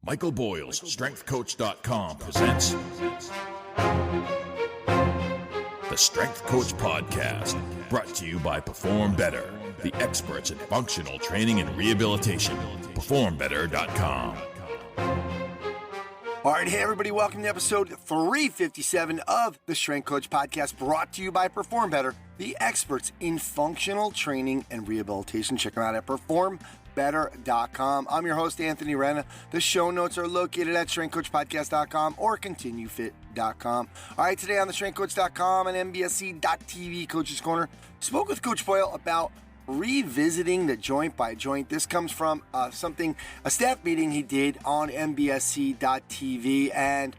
Michael Boyle's StrengthCoach.com presents the Strength Coach Podcast, brought to you by Perform Better, the experts in functional training and rehabilitation. PerformBetter.com. All right, hey everybody, welcome to episode 357 of the Strength Coach Podcast, brought to you by Perform Better, the experts in functional training and rehabilitation. Check them out at PerformBetter.com. I'm your host, Anthony Renna. The show notes are located at StrengthCoachPodcast.com or ContinueFit.com. All right, today on the StrengthCoach.com and MBSC.TV Coach's Corner, spoke with Coach Boyle about revisiting the joint by joint. This comes from a staff meeting he did on MBSC.TV, and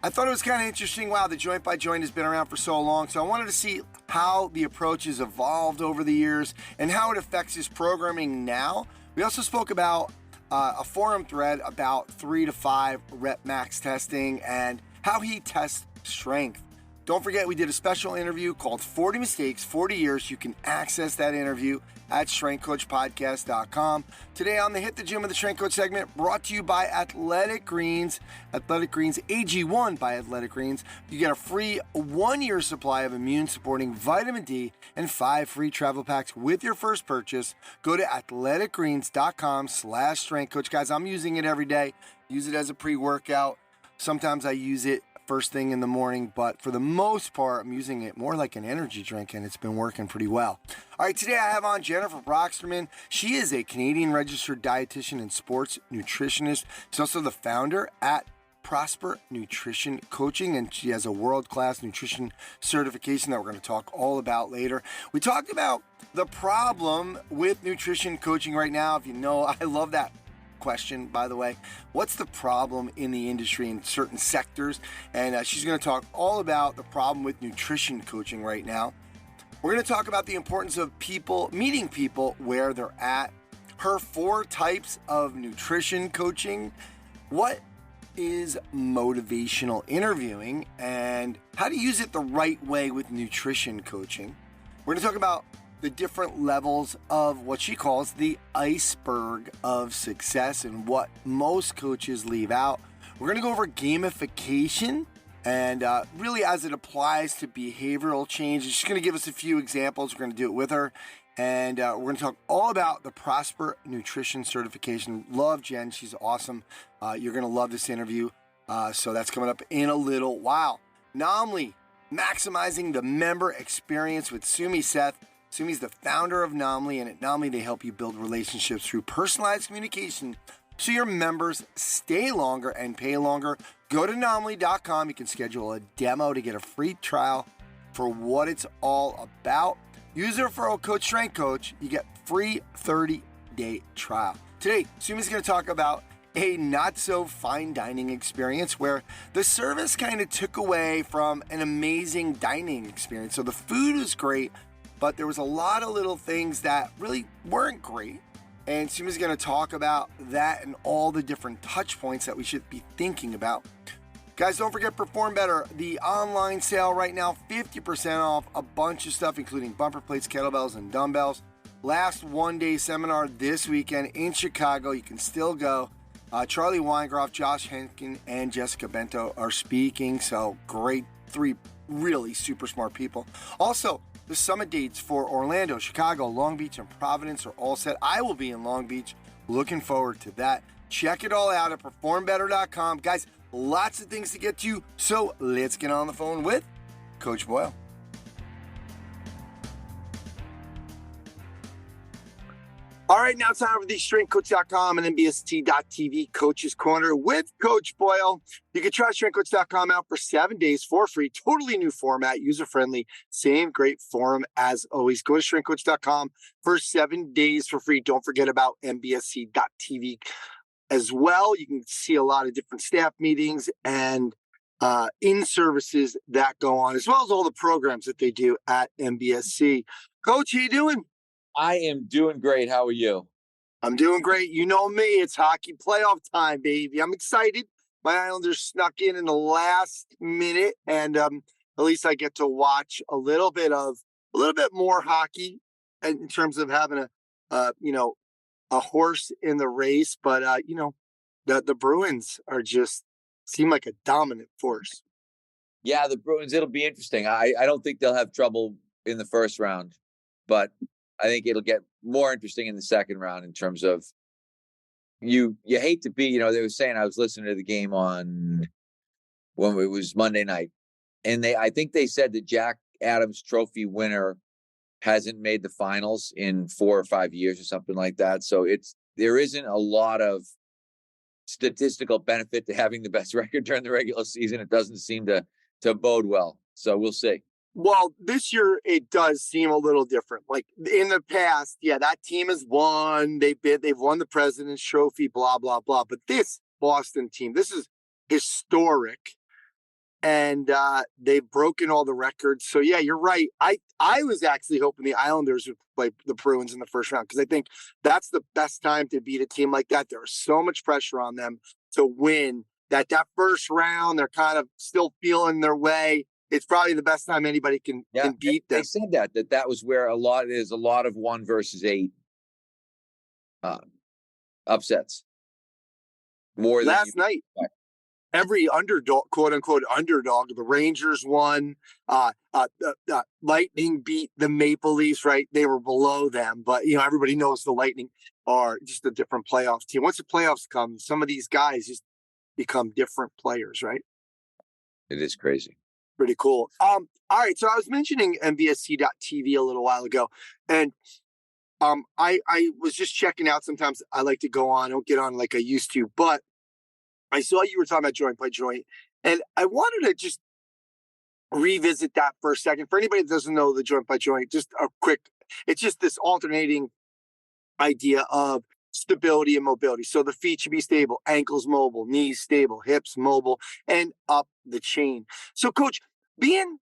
I thought it was kind of interesting. Wow, the joint by joint has been around for so long, so I wanted to see how the approach has evolved over the years and how it affects his programming now. We also spoke about a forum thread about 3 to 5 rep max testing and how he tests strength. Don't forget, we did a special interview called 40 Mistakes, 40 Years. You can access that interview at StrengthCoachPodcast.com. Today on the Hit the Gym with the Strength Coach segment, brought to you by Athletic Greens. Athletic Greens AG1 by Athletic Greens. You get a free 1-year supply of immune-supporting vitamin D and 5 free travel packs with your first purchase. Go to athleticgreens.com/strengthcoach. Guys, I'm using it every day. Use it as a pre-workout. Sometimes I use it first thing in the morning, but for the most part, I'm using it more like an energy drink, and it's been working pretty well. All right, today I have on Jennifer Broxterman. She is a Canadian registered dietitian and sports nutritionist. She's also the founder at Prosper Nutrition Coaching, and she has a world-class nutrition certification that we're going to talk all about later. We talked about the problem with nutrition coaching right now. If you know, I love that question, by the way. What's the problem in the industry in certain sectors? And she's going to talk all about the problem with nutrition coaching right now. We're going to talk about the importance of meeting people where they're at, her 4 types of nutrition coaching, what is motivational interviewing, and how to use it the right way with nutrition coaching. We're going to talk about the different levels of what she calls the iceberg of success and what most coaches leave out. We're going to go over gamification and really as it applies to behavioral change. She's going to give us a few examples. We're going to do it with her. And we're going to talk all about the Prosper Nutrition Certification. Love Jen. She's awesome. You're going to love this interview. So that's coming up in a little while. Naamly, maximizing the member experience with Sumit Seth. Sumi's the founder of Naamly, and at Naamly, they help you build relationships through personalized communication so your members stay longer and pay longer. Go to Naamly.com. You can schedule a demo to get a free trial for what it's all about. Use the referral code StrengthCoach. You get free 30-day trial. Today, Sumi's going to talk about a not-so-fine dining experience where the service kind of took away from an amazing dining experience. So the food was great, but there was a lot of little things that really weren't great. And Sumi's going to talk about that and all the different touch points that we should be thinking about. Guys, don't forget Perform Better, the online sale right now, 50% off a bunch of stuff, including bumper plates, kettlebells, and dumbbells. Last one-day seminar this weekend in Chicago. You can still go. Charlie Weingroff, Josh Henkin, and Jessica Bento are speaking. So great, 3 really super smart people. Also, the summit dates for Orlando, Chicago, Long Beach, and Providence are all set. I will be in Long Beach. Looking forward to that. Check it all out at PerformBetter.com. Guys, lots of things to get to, so let's get on the phone with Coach Boyle. All right, now it's time for the StrengthCoach.com and MBST.TV Coach's Corner with Coach Boyle. You can try StrengthCoach.com out for 7 days for free. Totally new format, user-friendly, same great forum as always. Go to StrengthCoach.com for 7 days for free. Don't forget about MBSC.TV as well. You can see a lot of different staff meetings and in-services that go on, as well as all the programs that they do at MBSC. Coach, how you doing? I am doing great. How are you? I'm doing great. You know me. It's hockey playoff time, baby. I'm excited. My Islanders snuck in the last minute, and at least I get to watch a little bit more hockey in terms of having a horse in the race. But The Bruins are just seem like a dominant force. Yeah, the Bruins, it'll be interesting. I don't think they'll have trouble in the first round, but I think it'll get more interesting in the second round in terms of you hate to be, they were saying, I was listening to the game on when it was Monday night, and I think they said the Jack Adams Trophy winner hasn't made the finals in 4 or 5 years or something like that. So there isn't a lot of statistical benefit to having the best record during the regular season. It doesn't seem to bode well. So we'll see. Well, this year it does seem a little different. Like in the past, yeah, that team has won. They've won the President's Trophy, blah blah blah. But this Boston team, this is historic, and they've broken all the records. So yeah, you're right. I was actually hoping the Islanders would play the Bruins in the first round because I think that's the best time to beat a team like that. There's so much pressure on them to win that first round. They're kind of still feeling their way. It's probably the best time anybody can beat them. They said that was where a lot of 1 versus 8 upsets. More last night. Every underdog, quote unquote underdog, the Rangers won. The Lightning beat the Maple Leafs, right? They were below them, but everybody knows the Lightning are just a different playoff team. Once the playoffs come, some of these guys just become different players, right? It is crazy. Pretty cool. All right. So I was mentioning MVSC.TV a little while ago, and I was just checking out. Sometimes I like to go on. I don't get on like I used to, but I saw you were talking about joint by joint, and I wanted to just revisit that for a second. For anybody that doesn't know the joint by joint, just a quick, it's just this alternating idea of stability and mobility. So the feet should be stable, ankles mobile, knees stable, hips mobile, and up the chain. So coach, being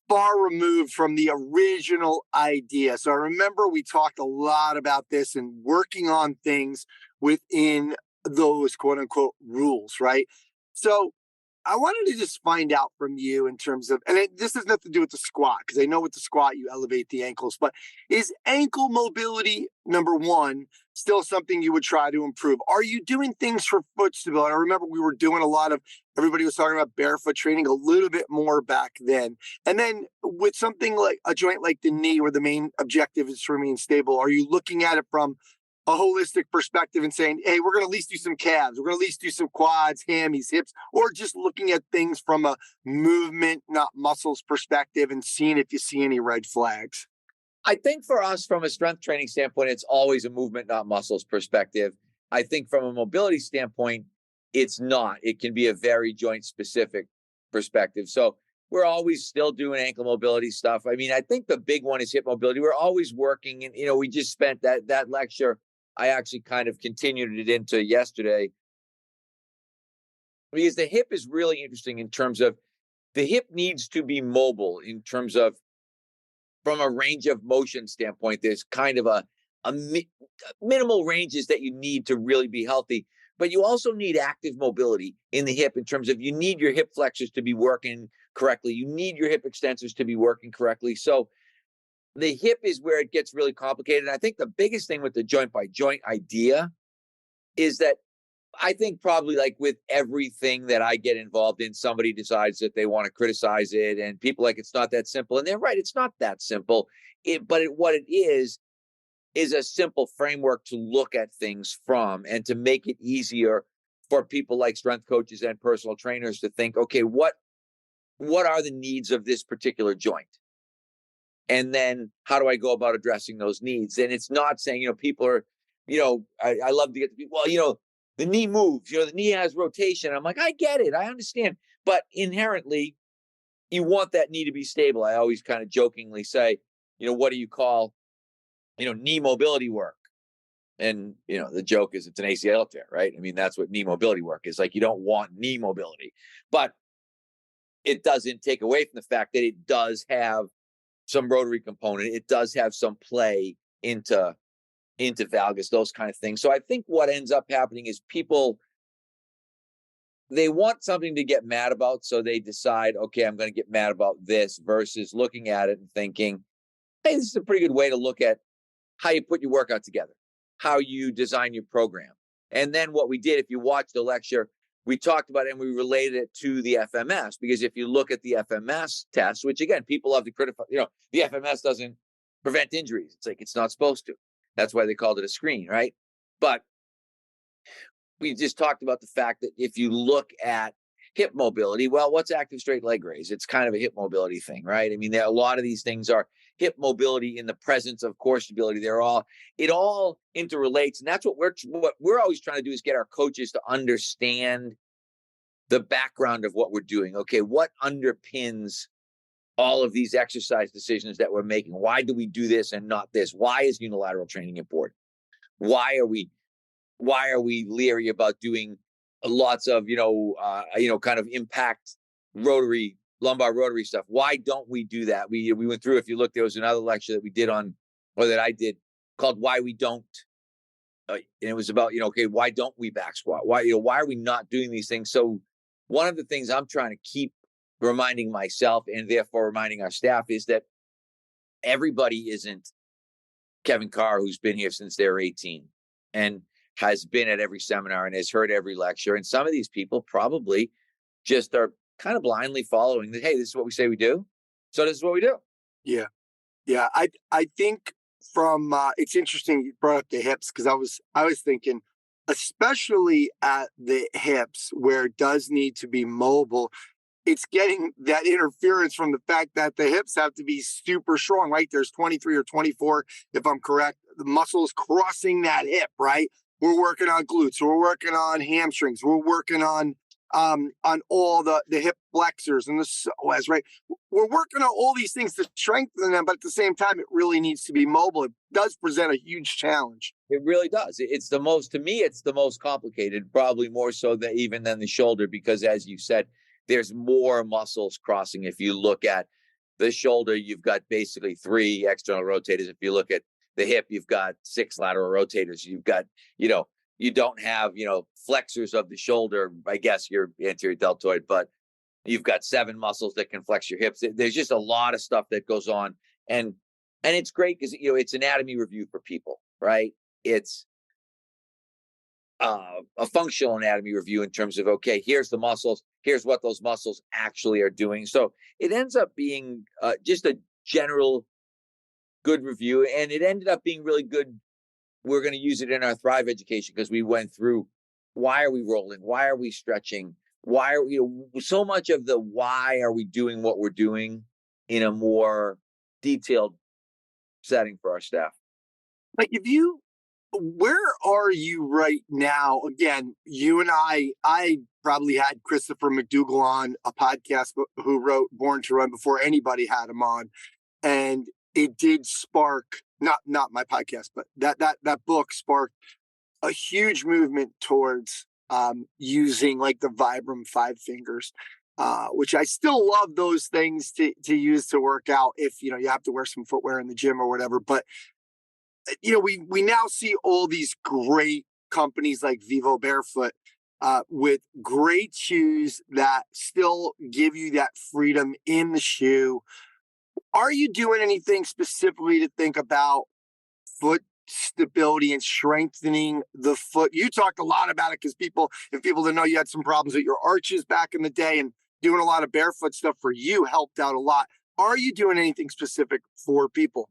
far removed from the original idea. So I remember we talked a lot about this and working on things within those quote unquote rules, right? So I wanted to just find out from you in terms of, and this has nothing to do with the squat, because I know with the squat you elevate the ankles, but is ankle mobility, number one, still something you would try to improve? Are you doing things for foot stability? I remember we were doing a lot of, everybody was talking about barefoot training a little bit more back then. And then with something like a joint like the knee, where the main objective is to remain stable, are you looking at it from a holistic perspective and saying, hey, we're going to at least do some calves, we're going to at least do some quads, hammies, hips, or just looking at things from a movement, not muscles perspective and seeing if you see any red flags? I think for us, from a strength training standpoint, it's always a movement, not muscles perspective. I think from a mobility standpoint, it's not. It can be a very joint specific perspective. So we're always still doing ankle mobility stuff. I mean, I think the big one is hip mobility. We're always working, and we just spent that lecture. I actually kind of continued it into yesterday, because the hip is really interesting in terms of the hip needs to be mobile in terms of, from a range of motion standpoint, there's kind of a minimal ranges that you need to really be healthy, but you also need active mobility in the hip in terms of you need your hip flexors to be working correctly. You need your hip extensors to be working correctly. So the hip is where it gets really complicated. And I think the biggest thing with the joint by joint idea is that I think probably like with everything that I get involved in, somebody decides that they want to criticize it, and people like, it's not that simple. And they're right. It's not that simple. What it is a simple framework to look at things from, and to make it easier for people like strength coaches and personal trainers to think, okay, what are the needs of this particular joint? And then how do I go about addressing those needs? And it's not saying, people are, I love to get to people, well, the knee moves, the knee has rotation. I'm like, I get it. I understand. But inherently, you want that knee to be stable. I always kind of jokingly say, what do you call, knee mobility work? And, the joke is it's an ACL tear, right? I mean, that's what knee mobility work is. Like, you don't want knee mobility, but it doesn't take away from the fact that it does have some rotary component. It does have some play into valgus, those kind of things. So I think what ends up happening is people, they want something to get mad about. So they decide, okay, I'm going to get mad about this, versus looking at it and thinking, hey, this is a pretty good way to look at how you put your workout together, how you design your program. And then what we did, if you watch the lecture, we talked about it and we related it to the FMS, because if you look at the FMS test, which again, people love to criticize, the FMS doesn't prevent injuries. It's like, it's not supposed to. That's why they called it a screen, right? But we just talked about the fact that if you look at hip mobility, well, what's active straight leg raise? It's kind of a hip mobility thing, right? I mean, a lot of these things are hip mobility in the presence of core stability. It all interrelates. And that's what we're always trying to do, is get our coaches to understand the background of what we're doing. Okay, what underpins all of these exercise decisions that we're making? Why do we do this and not this? Why is unilateral training important? Why are we leery about doing lots of, kind of impact lumbar rotary stuff? Why don't we do that? We went through, if you look, there was another lecture that we did that I did, called Why We Don't. And it was about, okay, why don't we back squat? Why are we not doing these things? So one of the things I'm trying to keep reminding myself, and therefore reminding our staff, is that everybody isn't Kevin Carr, who's been here since they were 18 and has been at every seminar and has heard every lecture. And some of these people probably just are kind of blindly following that, hey, this is what we say we do, so this is what we do. Yeah. I think from it's interesting you brought up the hips, because I was thinking, especially at the hips where it does need to be mobile, it's getting that interference from the fact that the hips have to be super strong, right? There's 23 or 24, if I'm correct, the muscles crossing that hip, right? We're working on glutes, we're working on hamstrings, we're working on all the hip flexors and the psoas, right? We're working on all these things to strengthen them, but at the same time, it really needs to be mobile. It does present a huge challenge. It really does. To me, it's the most complicated, probably more so even than the shoulder, because as you said, there's more muscles crossing. If you look at the shoulder, you've got basically 3 external rotators. If you look at the hip, you've got 6 lateral rotators. You've got, you don't have, flexors of the shoulder, I guess your anterior deltoid, but you've got 7 muscles that can flex your hips. There's just a lot of stuff that goes on. And it's great because, it's anatomy review for people, right? It's a functional anatomy review in terms of, okay, here's the muscles, here's what those muscles actually are doing. So it ends up being just a general good review. And it ended up being really good. We're going to use it in our Thrive education, because we went through, why are we rolling? Why are we stretching? Why are so much of the why are we doing what we're doing in a more detailed setting for our staff. Like, where are you right now? Again, you and I probably had Christopher McDougall on a podcast who wrote Born to Run before anybody had him on. And it did spark, not my podcast, but that book sparked a huge movement towards using like the Vibram 5 fingers, which I still love those things to use to work out if, you have to wear some footwear in the gym or whatever. But we now see all these great companies like Vivo Barefoot with great shoes that still give you that freedom in the shoe. Are you doing anything specifically to think about foot stability and strengthening the foot? You talked a lot about it because if people didn't know, you had some problems with your arches back in the day, and doing a lot of barefoot stuff for you helped out a lot. Are you doing anything specific for people?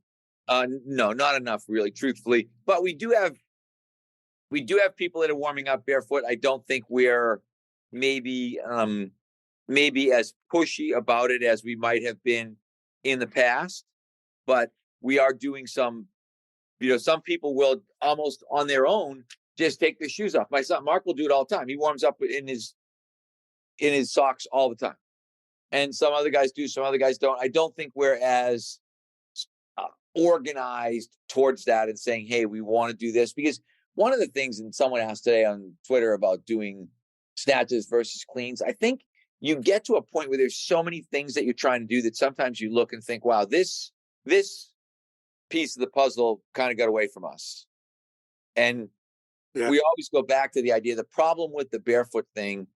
No, not enough, really, truthfully. But we do have people that are warming up barefoot. I don't think we're maybe as pushy about it as we might have been in the past. But we are doing some. Some people will almost on their own just take their shoes off. My son Mark will do it all the time. He warms up in his socks all the time, and some other guys do. Some other guys don't. I don't think we're as organized towards that and saying, hey, we want to do this. Because one of the things, and someone asked today on Twitter about doing snatches versus cleans, I think you get to a point where there's so many things that you're trying to do that sometimes you look and think, wow, this piece of the puzzle kind of got away from us. And we always go back to the idea. The problem with the barefoot thing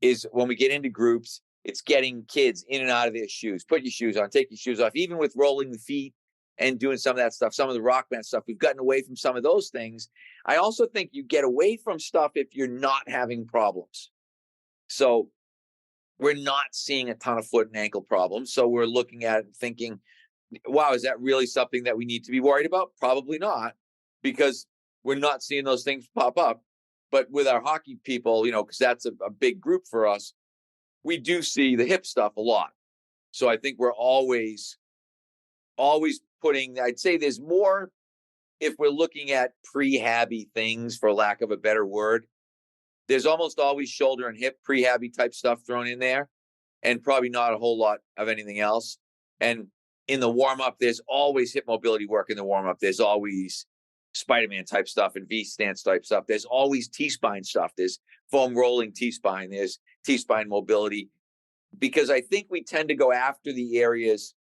is when we get into groups, it's getting kids in and out of their shoes. Put your shoes on, take your shoes off. Even with rolling the feet, and doing some of that stuff, some of the rock band stuff. We've gotten away from some of those things. I also think you get away from stuff if you're not having problems. So we're not seeing a ton of foot and ankle problems. So we're looking at it and thinking, wow, is that really something that we need to be worried about? Probably not, because we're not seeing those things pop up. But with our hockey people, because that's a big group for us, we do see the hip stuff a lot. So I think we're always putting, I'd say there's more, if we're looking at prehabby things, for lack of a better word, there's almost always shoulder and hip prehabby type stuff thrown in there, and probably not a whole lot of anything else. And in the warm-up, there's always hip mobility work in the warm-up. There's always Spider-Man type stuff and V-stance type stuff. There's always T-spine stuff. There's foam rolling T-spine. There's T-spine mobility. Because I think we tend to go after the areas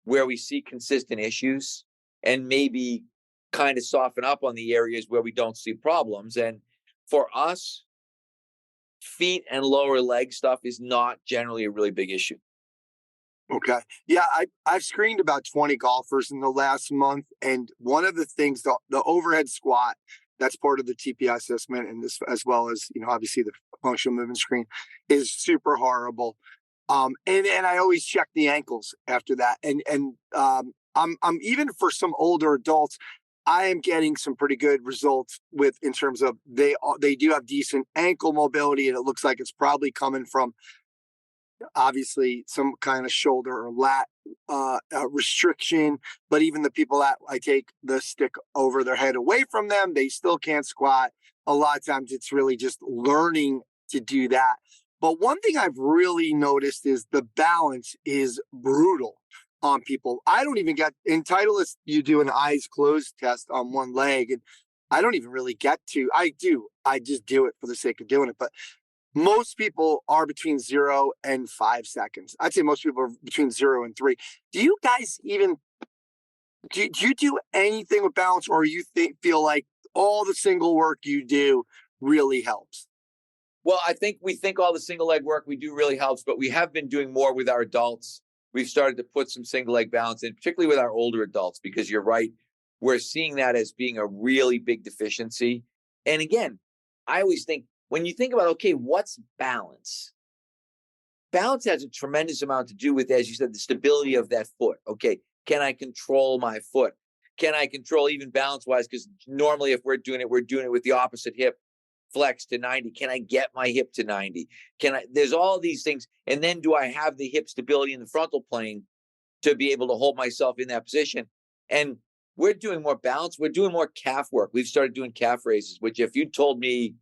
where we see consistent issues and maybe kind of soften up on the areas where we don't see problems. And for us, feet and lower leg stuff is not generally a really big issue. Okay. Yeah, I've screened about 20 golfers in the last month. And one of the things, the overhead squat, that's part of the TPI assessment, and this, as well as, obviously the functional movement screen, is super horrible. And I always check the ankles after that. And I'm even for some older adults, I am getting some pretty good results in terms of they do have decent ankle mobility, and it looks like it's probably coming from obviously some kind of shoulder or lat restriction. But even the people that I take the stick over their head away from them, they still can't squat. A lot of times it's really just learning to do that. But one thing I've really noticed is the balance is brutal on people. I don't even get, in Titleist, you do an eyes closed test on one leg, and I don't even really get to, I just do it for the sake of doing it. But most people are between 0 and 5 seconds. I'd say most people are between 0 and 3. Do you guys even, do you do anything with balance, or you feel like all the single work you do really helps? Well, we think all the single leg work we do really helps, but we have been doing more with our adults. We've started to put some single leg balance in, particularly with our older adults, because you're right. We're seeing that as being a really big deficiency. And again, I always think, when you think about, okay, what's balance? Balance has a tremendous amount to do with, as you said, the stability of that foot. Okay, can I control my foot? Can I control even balance-wise? Because normally if we're doing it with the opposite hip flex to 90. Can I get my hip to 90? There's all these things. And then do I have the hip stability in the frontal plane to be able to hold myself in that position? And we're doing more balance. We're doing more calf work. We've started doing calf raises, which if you told me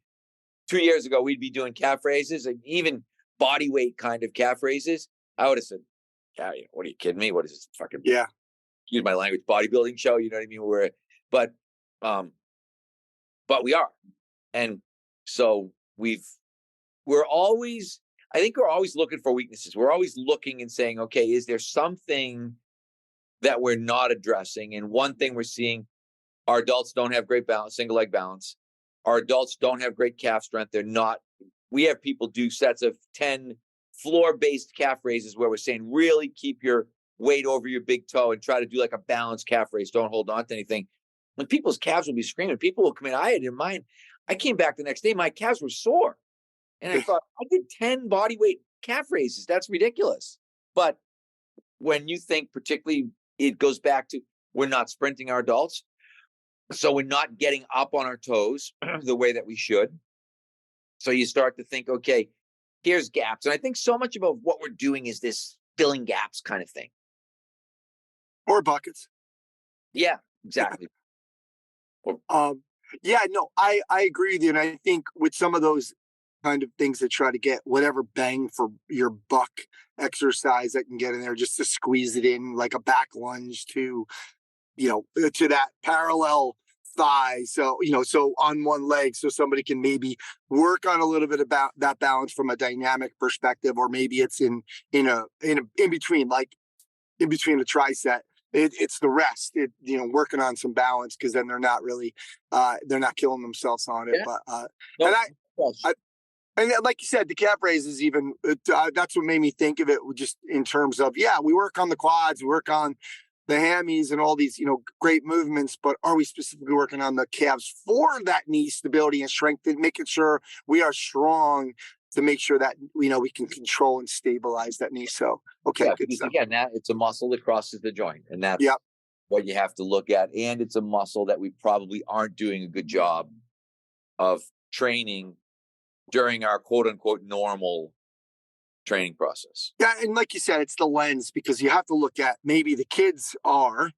2 years ago we'd be doing calf raises, and even body weight kind of calf raises, I would have said, yeah, what are you kidding me? What is this fucking, excuse my language, bodybuilding show? You know what I mean? But we are. And so we're always looking for weaknesses. We're always looking and saying, okay, is there something that we're not addressing? And one thing we're seeing, our adults don't have great balance, single leg balance. Our adults don't have great calf strength. We have people do sets of 10 floor-based calf raises where we're saying, really keep your weight over your big toe and try to do like a balanced calf raise. Don't hold on to anything. When people's calves will be screaming, people will come in. I had in mind, I came back the next day, my calves were sore. And I thought, I did 10 body weight calf raises. That's ridiculous. But when you think particularly, it goes back to, we're not sprinting our adults. So we're not getting up on our toes the way that we should. So you start to think, okay, here's gaps. And I think so much about what we're doing is this filling gaps kind of thing. Or buckets. Yeah, exactly. I agree with you. And I think with some of those kind of things that try to get whatever bang for your buck exercise that can get in there, just to squeeze it in, like a back lunge to that parallel thigh. So, so on one leg, so somebody can maybe work on a little bit about that balance from a dynamic perspective, or maybe it's in between, like in between a tricep. It's the rest, working on some balance, because then they're not really, they're not killing themselves on it. Yeah. But, and like you said, the calf raises even, that's what made me think of it, just in terms of, we work on the quads, we work on the hammies and all these, great movements, but are we specifically working on the calves for that knee stability and strength and making sure we are strong to make sure that, we can control and stabilize that knee. So, okay, Yeah, good because stuff. again, that it's a muscle that crosses the joint, and that's Yep. what you have to look at. And it's a muscle that we probably aren't doing a good job of training during our quote unquote normal training process. Yeah, and like you said, it's the lens, because you have to look at, maybe the kids are,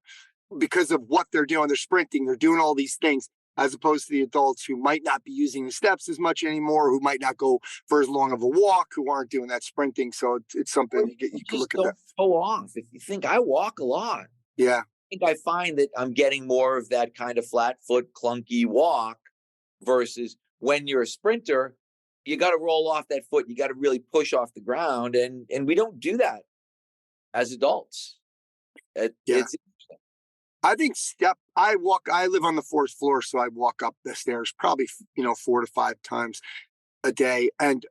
because of what they're doing, they're sprinting, they're doing all these things, as opposed to the adults who might not be using the steps as much anymore, who might not go for as long of a walk, who aren't doing that sprinting. So it's something you can look at that. Go off. If you think I walk a lot, Yeah. I think I find that I'm getting more of that kind of flat foot, clunky walk versus when you're a sprinter, you got to roll off that foot. You got to really push off the ground. And we don't do that as adults. It's I think I live on the fourth floor, so I walk up the stairs probably, 4 to 5 times a day. And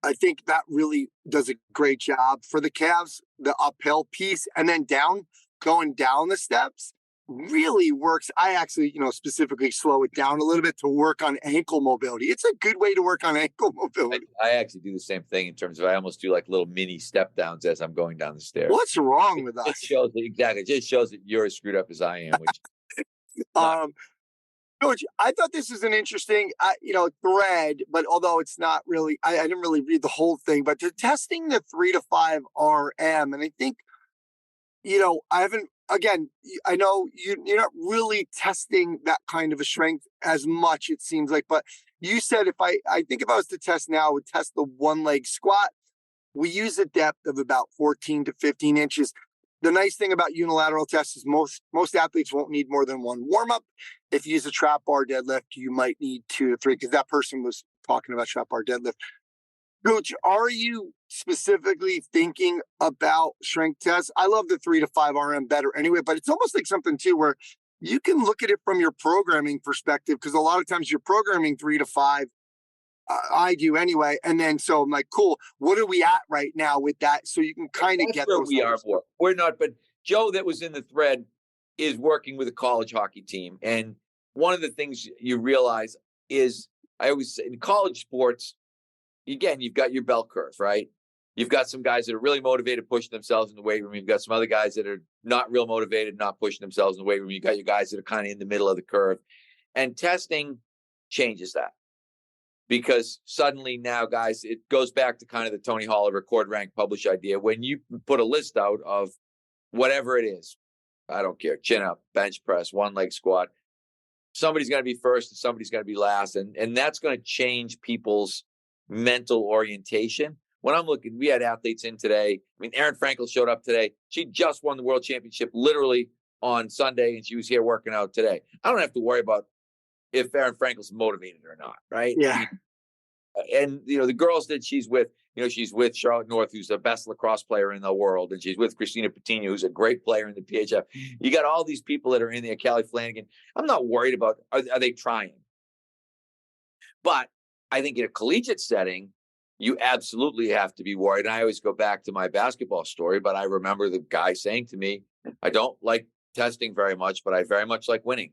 I think that really does a great job for the calves, the uphill piece, and then going down the steps really works. I actually, specifically slow it down a little bit to work on ankle mobility. It's a good way to work on ankle mobility. I actually do the same thing in terms of, I almost do like little mini step downs as I'm going down the stairs. What's wrong with us? It just shows that you're as screwed up as I am. Which Coach, I thought this was an interesting, thread, but although it's not really, I didn't really read the whole thing, but they're testing the 3 to 5 RM. And I think, I haven't, again, I know you're not really testing that kind of a strength as much, it seems like, but you said I think if I was to test now, I would test the one leg squat. We use a depth of about 14 to 15 inches. The nice thing about unilateral tests is most athletes won't need more than one warm-up. If you use a trap bar deadlift, you might need 2 to 3, because that person was talking about trap bar deadlift. Coach, are you specifically thinking about strength tests? I love the 3 to 5 RM better anyway, but it's almost like something too where you can look at it from your programming perspective, because a lot of times you're programming 3 to 5. I do anyway. And then, so I'm like, cool, what are we at right now with that? So you can kind of get where those we numbers. are. We're not, but Joe that was in the thread is working with a college hockey team. And one of the things you realize is, I always say in college sports, again, you've got your bell curve, right? You've got some guys that are really motivated, pushing themselves in the weight room. You've got some other guys that are not real motivated, not pushing themselves in the weight room. You've got your guys that are kind of in the middle of the curve. And testing changes that. Because suddenly now, guys, it goes back to kind of the Tony Holler record, rank, publish idea. When you put a list out of whatever it is, I don't care, chin up, bench press, one leg squat, somebody's going to be first and somebody's going to be last. And that's going to change people's mental orientation. When I'm looking, we had athletes in today. I mean, Erin Frankel showed up today. She just won the world championship literally on Sunday, and she was here working out today. I don't have to worry about if Erin Frankel's motivated or not, right? Yeah. And, the girls that she's with, she's with Charlotte North, who's the best lacrosse player in the world. And she's with Christina Patino, who's a great player in the PHF. You got all these people that are in there, Callie Flanagan. I'm not worried about, are they trying? But I think in a collegiate setting, you absolutely have to be worried. And I always go back to my basketball story, but I remember the guy saying to me, I don't like testing very much, but I very much like winning.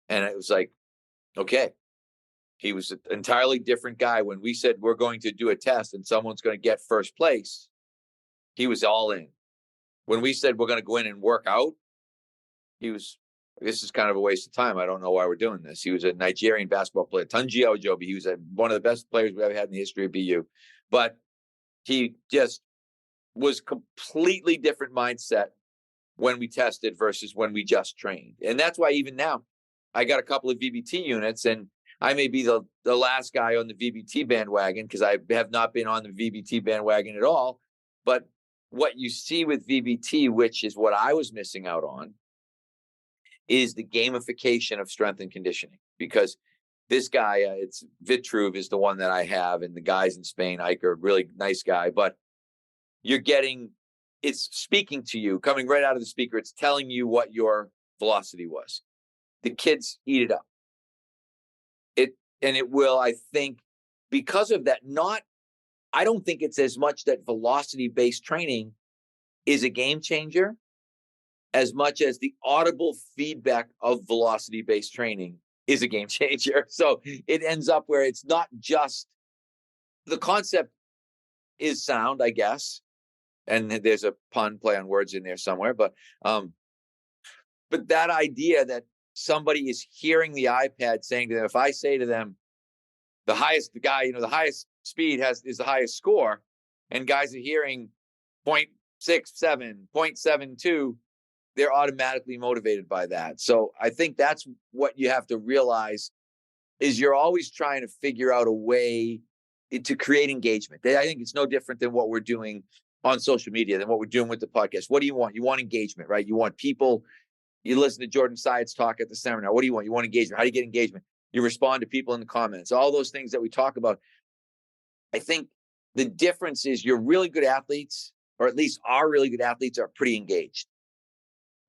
And it was like, okay. He was an entirely different guy. When we said we're going to do a test and someone's going to get first place, he was all in. When we said we're going to go in and work out, this is kind of a waste of time. I don't know why we're doing this. He was a Nigerian basketball player, Tunji Ojobi. He was one of the best players we ever had in the history of BU. But he just was completely different mindset when we tested versus when we just trained. And that's why even now I got a couple of VBT units, and I may be the last guy on the VBT bandwagon because I have not been on the VBT bandwagon at all. But what you see with VBT, which is what I was missing out on, is the gamification of strength and conditioning. Because this guy, it's Vitruve is the one that I have, and the guys in Spain, Iker, really nice guy. But it's speaking to you, coming right out of the speaker. It's telling you what your velocity was. The kids eat it up. And it will, I think, because of that, I don't think it's as much that velocity-based training is a game changer. as much as the audible feedback of velocity-based training is a game changer. So it ends up where it's not just the concept is sound, I guess. And there's a pun play on words in there somewhere, but that idea that somebody is hearing the iPad saying to them, if I say to them, the highest speed is the highest score, and guys are hearing 0.67, 0.72, they're automatically motivated by that. So I think that's what you have to realize is you're always trying to figure out a way to create engagement. I think it's no different than what we're doing on social media, than what we're doing with the podcast. What do you want? You want engagement, right? You want people. You listen to Jordan Syatt's talk at the seminar. What do you want? You want engagement. How do you get engagement? You respond to people in the comments. All those things that we talk about. I think the difference is you're really good athletes, or at least our really good athletes are pretty engaged.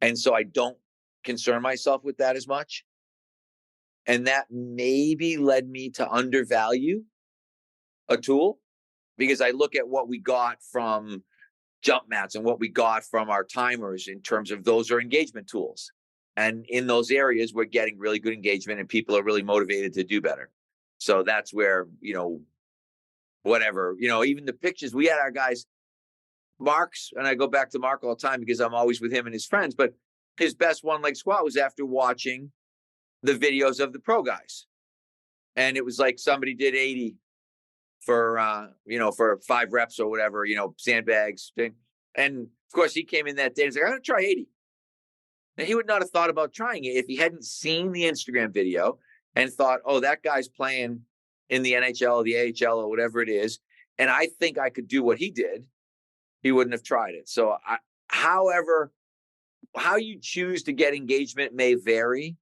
And so I don't concern myself with that as much. And that maybe led me to undervalue a tool, because I look at what we got from jump mats and what we got from our timers in terms of those are engagement tools. And in those areas, we're getting really good engagement and people are really motivated to do better. So that's where, whatever, even the pictures, we had our guys, Mark's, and I go back to Mark all the time because I'm always with him and his friends, but his best one leg squat was after watching the videos of the pro guys. And it was like somebody did 80 for 5 reps or whatever, sandbags. And of course he came in that day and was like, I'm going to try 80. Now he would not have thought about trying it if he hadn't seen the Instagram video and thought, oh, that guy's playing in the NHL or the AHL or whatever it is. And I think I could do what he did. He wouldn't have tried it. So however, how you choose to get engagement may vary,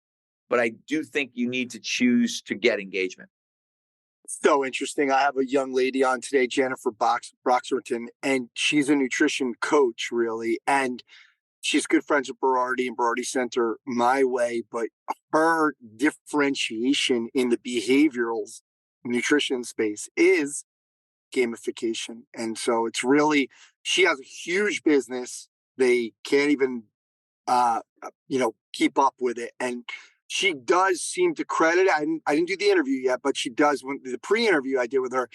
but I do think you need to choose to get engagement. So interesting. I have a young lady on today, Jennifer Broxterman, and she's a nutrition coach, really. And she's good friends with Berardi, and Berardi sent her my way. But her differentiation in the behavioral nutrition space is gamification. And so it's really, she has a huge business. They can't even, keep up with it. And she does seem to credit, I didn't do the interview yet, but she does, when the pre-interview I did with her,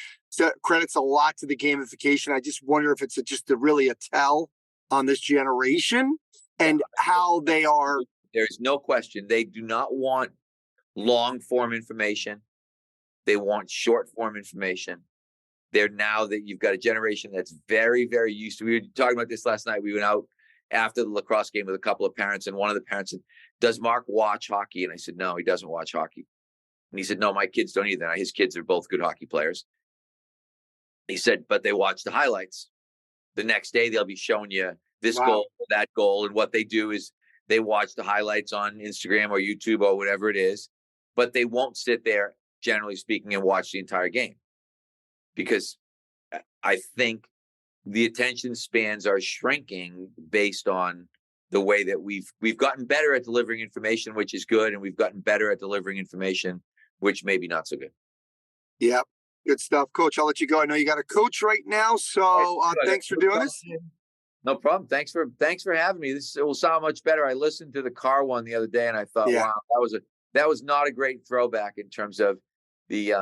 credits a lot to the gamification. I just wonder if it's really a tell on this generation and how they are. There's no question. They do not want long form information. They want short form information. They're now that you've got a generation that's very, very used to, we were talking about this last night. We went out after the lacrosse game with a couple of parents, and one of the parents said, does Mark watch hockey? And I said, no, he doesn't watch hockey. And he said, no, my kids don't either. His kids are both good hockey players. He said, but they watch the highlights. The next day, they'll be showing you this goal, that goal. And what they do is they watch the highlights on Instagram or YouTube or whatever it is, but they won't sit there, generally speaking, and watch the entire game. Because I think the attention spans are shrinking based on the way that we've gotten better at delivering information, which is good, and we've gotten better at delivering information, which may be not so good. Yeah, good stuff, Coach. I'll let you go. I know you got a coach right now, so thanks for doing this. No problem. Thanks for having me. It will sound much better. I listened to the car one the other day, and I thought, wow, that was not a great throwback in terms of the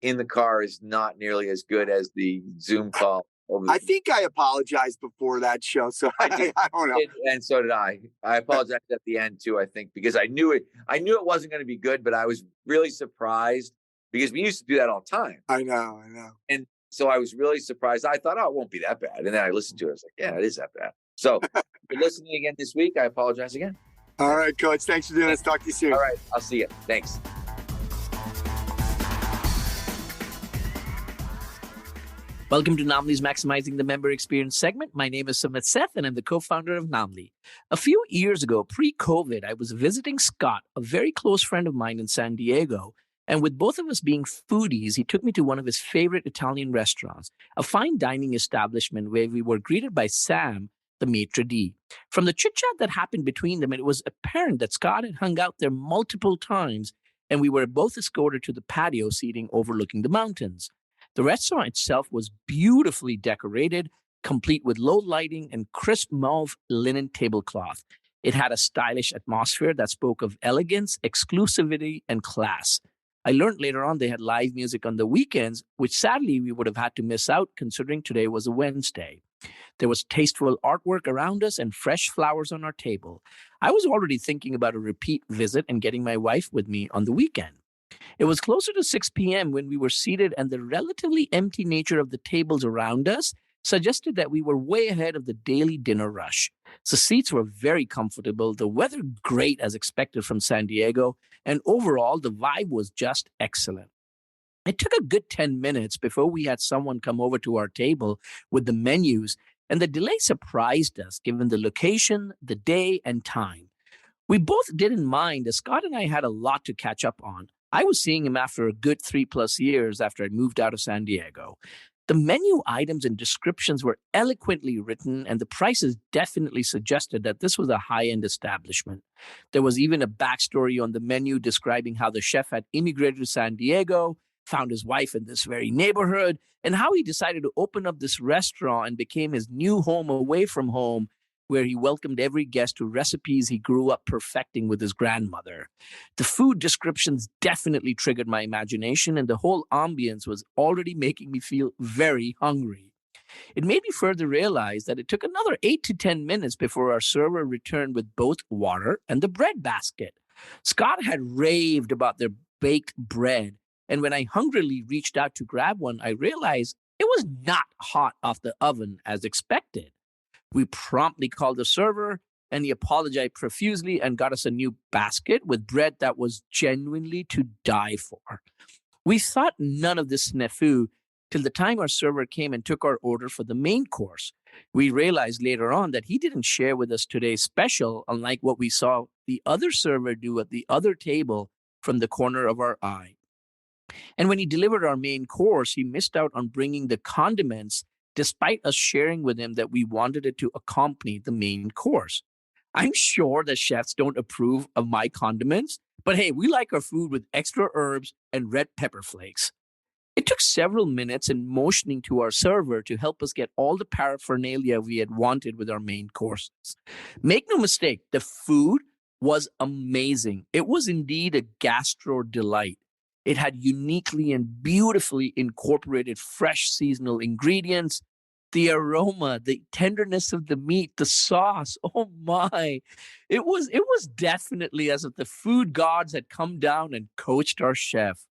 in the car is not nearly as good as the Zoom call. I think I apologized before that show, so I don't know. And so did I. I apologized at the end too, I think, because I knew it wasn't going to be good, but I was really surprised because we used to do that all the time. I know. And so I was really surprised. I thought, oh, it won't be that bad. And then I listened to it. I was like, yeah, it is that bad. So if you're listening again this week, I apologize again. All right, Coach. Thanks for doing this. Talk to you soon. All right. I'll see you. Thanks. Welcome to Naamly's Maximizing the Member Experience segment. My name is Sumit Seth, and I'm the co-founder of Naamly. A few years ago, pre-COVID, I was visiting Scott, a very close friend of mine in San Diego, and with both of us being foodies, he took me to one of his favorite Italian restaurants, a fine dining establishment where we were greeted by Sam, the maitre d'. From the chit-chat that happened between them, it was apparent that Scott had hung out there multiple times, and we were both escorted to the patio seating overlooking the mountains. The restaurant itself was beautifully decorated, complete with low lighting and crisp mauve linen tablecloth. It had a stylish atmosphere that spoke of elegance, exclusivity, and class. I learned later on they had live music on the weekends, which sadly we would have had to miss out considering today was a Wednesday. There was tasteful artwork around us and fresh flowers on our table. I was already thinking about a repeat visit and getting my wife with me on the weekend. It was closer to 6 p.m. when we were seated, and the relatively empty nature of the tables around us suggested that we were way ahead of the daily dinner rush. The seats were very comfortable, the weather great as expected from San Diego, and overall the vibe was just excellent. It took a good 10 minutes before we had someone come over to our table with the menus, and the delay surprised us given the location, the day, and time. We both didn't mind, as Scott and I had a lot to catch up on. I was seeing him after a good 3+ years after I moved out of San Diego. The menu items and descriptions were eloquently written, and the prices definitely suggested that this was a high-end establishment. There was even a backstory on the menu describing how the chef had immigrated to San Diego, found his wife in this very neighborhood, and how he decided to open up this restaurant and became his new home away from home, where he welcomed every guest to recipes he grew up perfecting with his grandmother. The food descriptions definitely triggered my imagination, and the whole ambience was already making me feel very hungry. It made me further realize that it took another 8 to 10 minutes before our server returned with both water and the bread basket. Scott had raved about their baked bread, and when I hungrily reached out to grab one, I realized it was not hot off the oven as expected. We promptly called the server, and he apologized profusely and got us a new basket with bread that was genuinely to die for. We thought none of this snafu till the time our server came and took our order for the main course. We realized later on that he didn't share with us today's special, unlike what we saw the other server do at the other table from the corner of our eye. And when he delivered our main course, he missed out on bringing the condiments despite us sharing with him that we wanted it to accompany the main course. I'm sure that chefs don't approve of my condiments, but hey, we like our food with extra herbs and red pepper flakes. It took several minutes in motioning to our server to help us get all the paraphernalia we had wanted with our main courses. Make no mistake, the food was amazing. It was indeed a gastro delight. It had uniquely and beautifully incorporated fresh seasonal ingredients, the aroma, the tenderness of the meat, the sauce. Oh my. It was definitely as if the food gods had come down and coached our chef.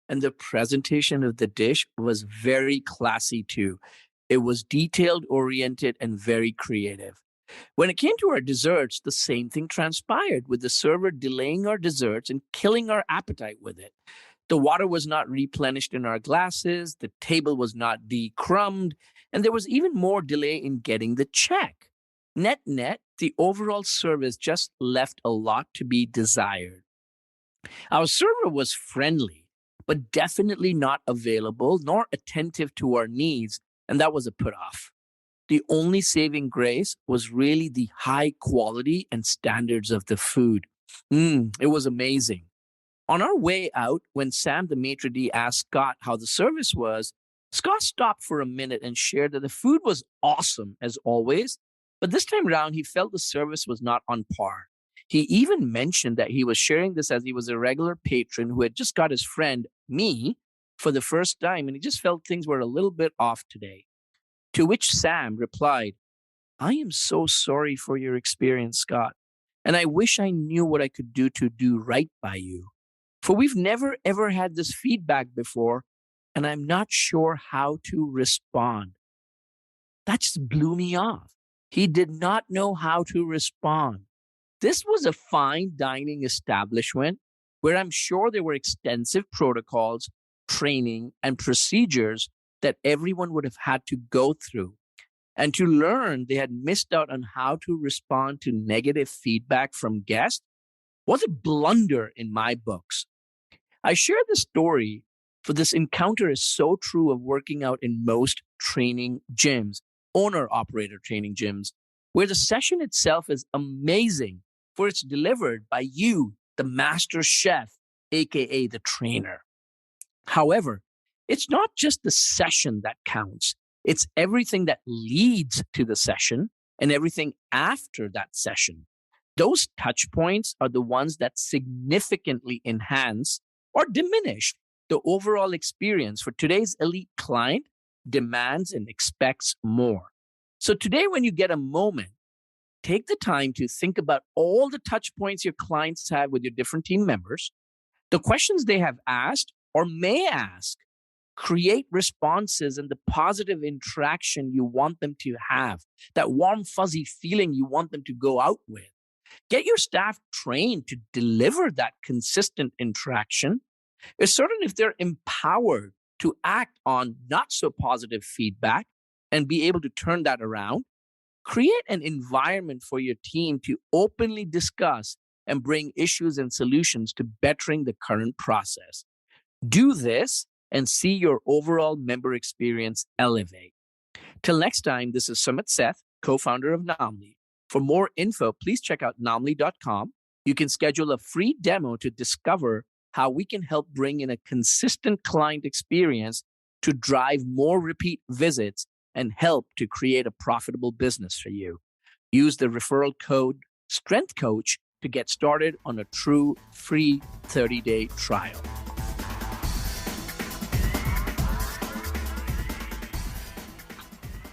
And the presentation of the dish was very classy too. It was detailed oriented and very creative. When it came to our desserts, the same thing transpired, with the server delaying our desserts and killing our appetite with it. The water was not replenished in our glasses, the table was not decrumbed, and there was even more delay in getting the check. Net, the overall service just left a lot to be desired. Our server was friendly, but definitely not available nor attentive to our needs, and that was a put-off. The only saving grace was really the high quality and standards of the food. It was amazing. On our way out, when Sam the maitre d' asked Scott how the service was, Scott stopped for a minute and shared that the food was awesome as always, but this time round he felt the service was not on par. He even mentioned that he was sharing this as he was a regular patron who had just got his friend, me, for the first time, and he just felt things were a little bit off today. To which Sam replied, "I am so sorry for your experience, Scott, and I wish I knew what I could do to do right by you. For we've never ever had this feedback before, and I'm not sure how to respond." That just blew me off. He did not know how to respond. This was a fine dining establishment where I'm sure there were extensive protocols, training, and procedures that everyone would have had to go through. And to learn they had missed out on how to respond to negative feedback from guests was a blunder in my books. I share this story for this encounter is so true of working out in most training gyms, owner-operator training gyms, where the session itself is amazing, for it's delivered by you, the master chef, aka the trainer. However, it's not just the session that counts. It's everything that leads to the session and everything after that session. Those touch points are the ones that significantly enhance or diminish the overall experience for today's elite client demands and expects more. So today, when you get a moment, take the time to think about all the touch points your clients have with your different team members, the questions they have asked or may ask. Create responses and the positive interaction you want them to have, that warm, fuzzy feeling you want them to go out with. Get your staff trained to deliver that consistent interaction. It's certain if they're empowered to act on not so positive feedback and be able to turn that around. Create an environment for your team to openly discuss and bring issues and solutions to bettering the current process. Do this and see your overall member experience elevate. Till next time, this is Sumit Seth, co-founder of Naamly. For more info, please check out naamly.com. You can schedule a free demo to discover how we can help bring in a consistent client experience to drive more repeat visits and help to create a profitable business for you. Use the referral code StrengthCoach to get started on a true free 30-day trial.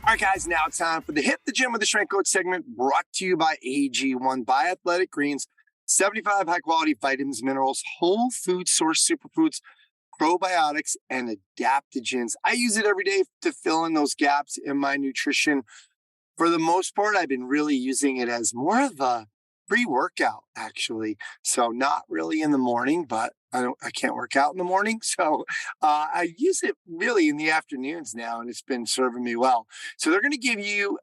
All right, guys, now it's time for the Hit the Gym with the Strength Coach segment, brought to you by AG1 by Athletic Greens. 75 high-quality vitamins, minerals, whole food source superfoods, probiotics, and adaptogens. I use it every day to fill in those gaps in my nutrition. For the most part, I've been really using it as more of a pre-workout, actually. So not really in the morning, but I can't work out in the morning. So I use it really in the afternoons now, and it's been serving me well. So they're going to give you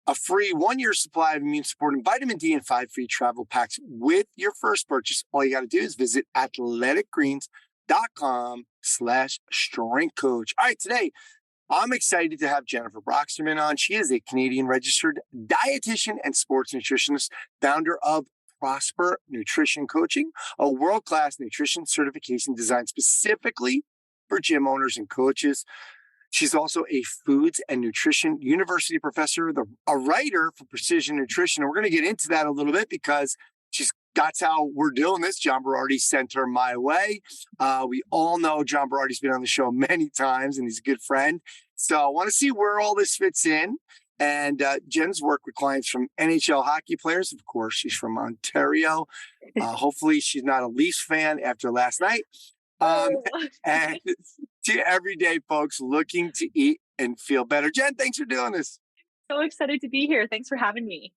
a free 1-year supply of immune supporting vitamin D and 5 free travel packs with your first purchase. All you got to do is visit athleticgreens.com/strengthcoach. All right, today, I'm excited to have Jennifer Broxterman on. She is a Canadian registered dietitian and sports nutritionist, founder of Prosper Nutrition Coaching, a world-class nutrition certification designed specifically for gym owners and coaches. She's also a foods and nutrition university professor, a writer for Precision Nutrition. And we're going to get into that a little bit because that's how we're doing this. John Berardi sent her my way. We all know John Berardi's been on the show many times, and he's a good friend. So I want to see where all this fits in. And Jen's worked with clients from NHL hockey players. Of course, she's from Ontario. Hopefully she's not a Leafs fan after last night. And to everyday folks looking to eat and feel better. Jen, thanks for doing this. So excited to be here. Thanks for having me.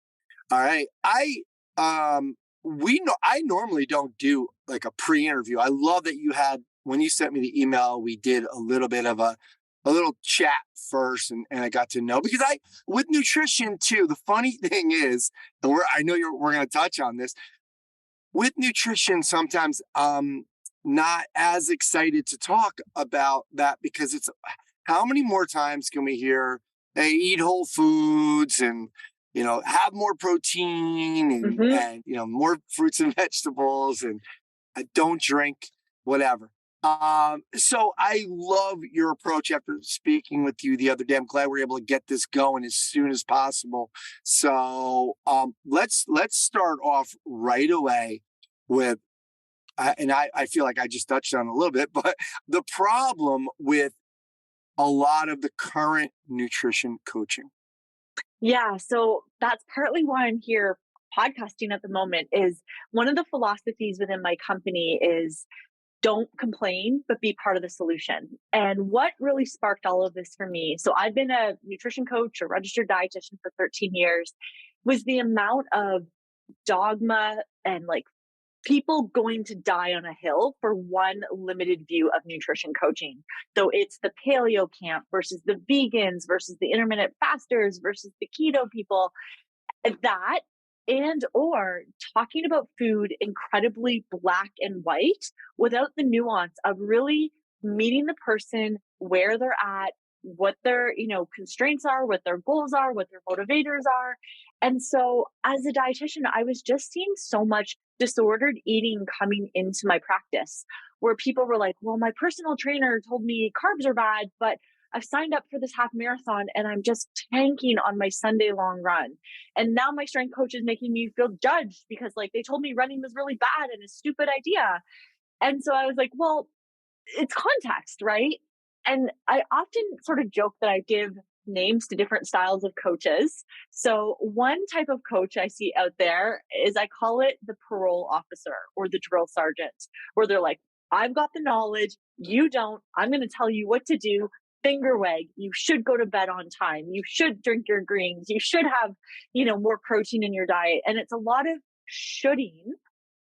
All right. I normally don't do like a pre-interview. I love that when you sent me the email, we did a little bit of a little chat first, and I got to know, because with nutrition too, the funny thing is, and we're going to touch on this with nutrition. Sometimes not as excited to talk about that, because it's how many more times can we hear, hey, eat whole foods and, have more protein and more fruits and vegetables and don't drink whatever. So I love your approach after speaking with you the other day. I'm glad we're able to get this going as soon as possible. So let's start off right away with, and I feel like I just touched on a little bit, but the problem with a lot of the current nutrition coaching. Yeah, so that's partly why I'm here podcasting at the moment. Is one of the philosophies within my company is don't complain, but be part of the solution. And what really sparked all of this for me, so I've been a nutrition coach, a registered dietitian for 13 years, was the amount of dogma and like people going to die on a hill for one limited view of nutrition coaching. So it's the paleo camp versus the vegans versus the intermittent fasters versus the keto people. That and or talking about food incredibly black and white without the nuance of really meeting the person where they're at, what their constraints are, what their goals are, what their motivators are. And so as a dietitian, I was just seeing so much disordered eating coming into my practice, where people were like, well, my personal trainer told me carbs are bad, but I've signed up for this half marathon and I'm just tanking on my Sunday long run. And now my strength coach is making me feel judged because like they told me running was really bad and a stupid idea. And so I was like, well, it's context, right? And I often sort of joke that I give names to different styles of coaches. So one type of coach I see out there is I call it the parole officer or the drill sergeant, where they're like, I've got the knowledge, you don't. I'm going to tell you what to do. Finger wag. You should go to bed on time. You should drink your greens. You should have, more protein in your diet. And it's a lot of shoulding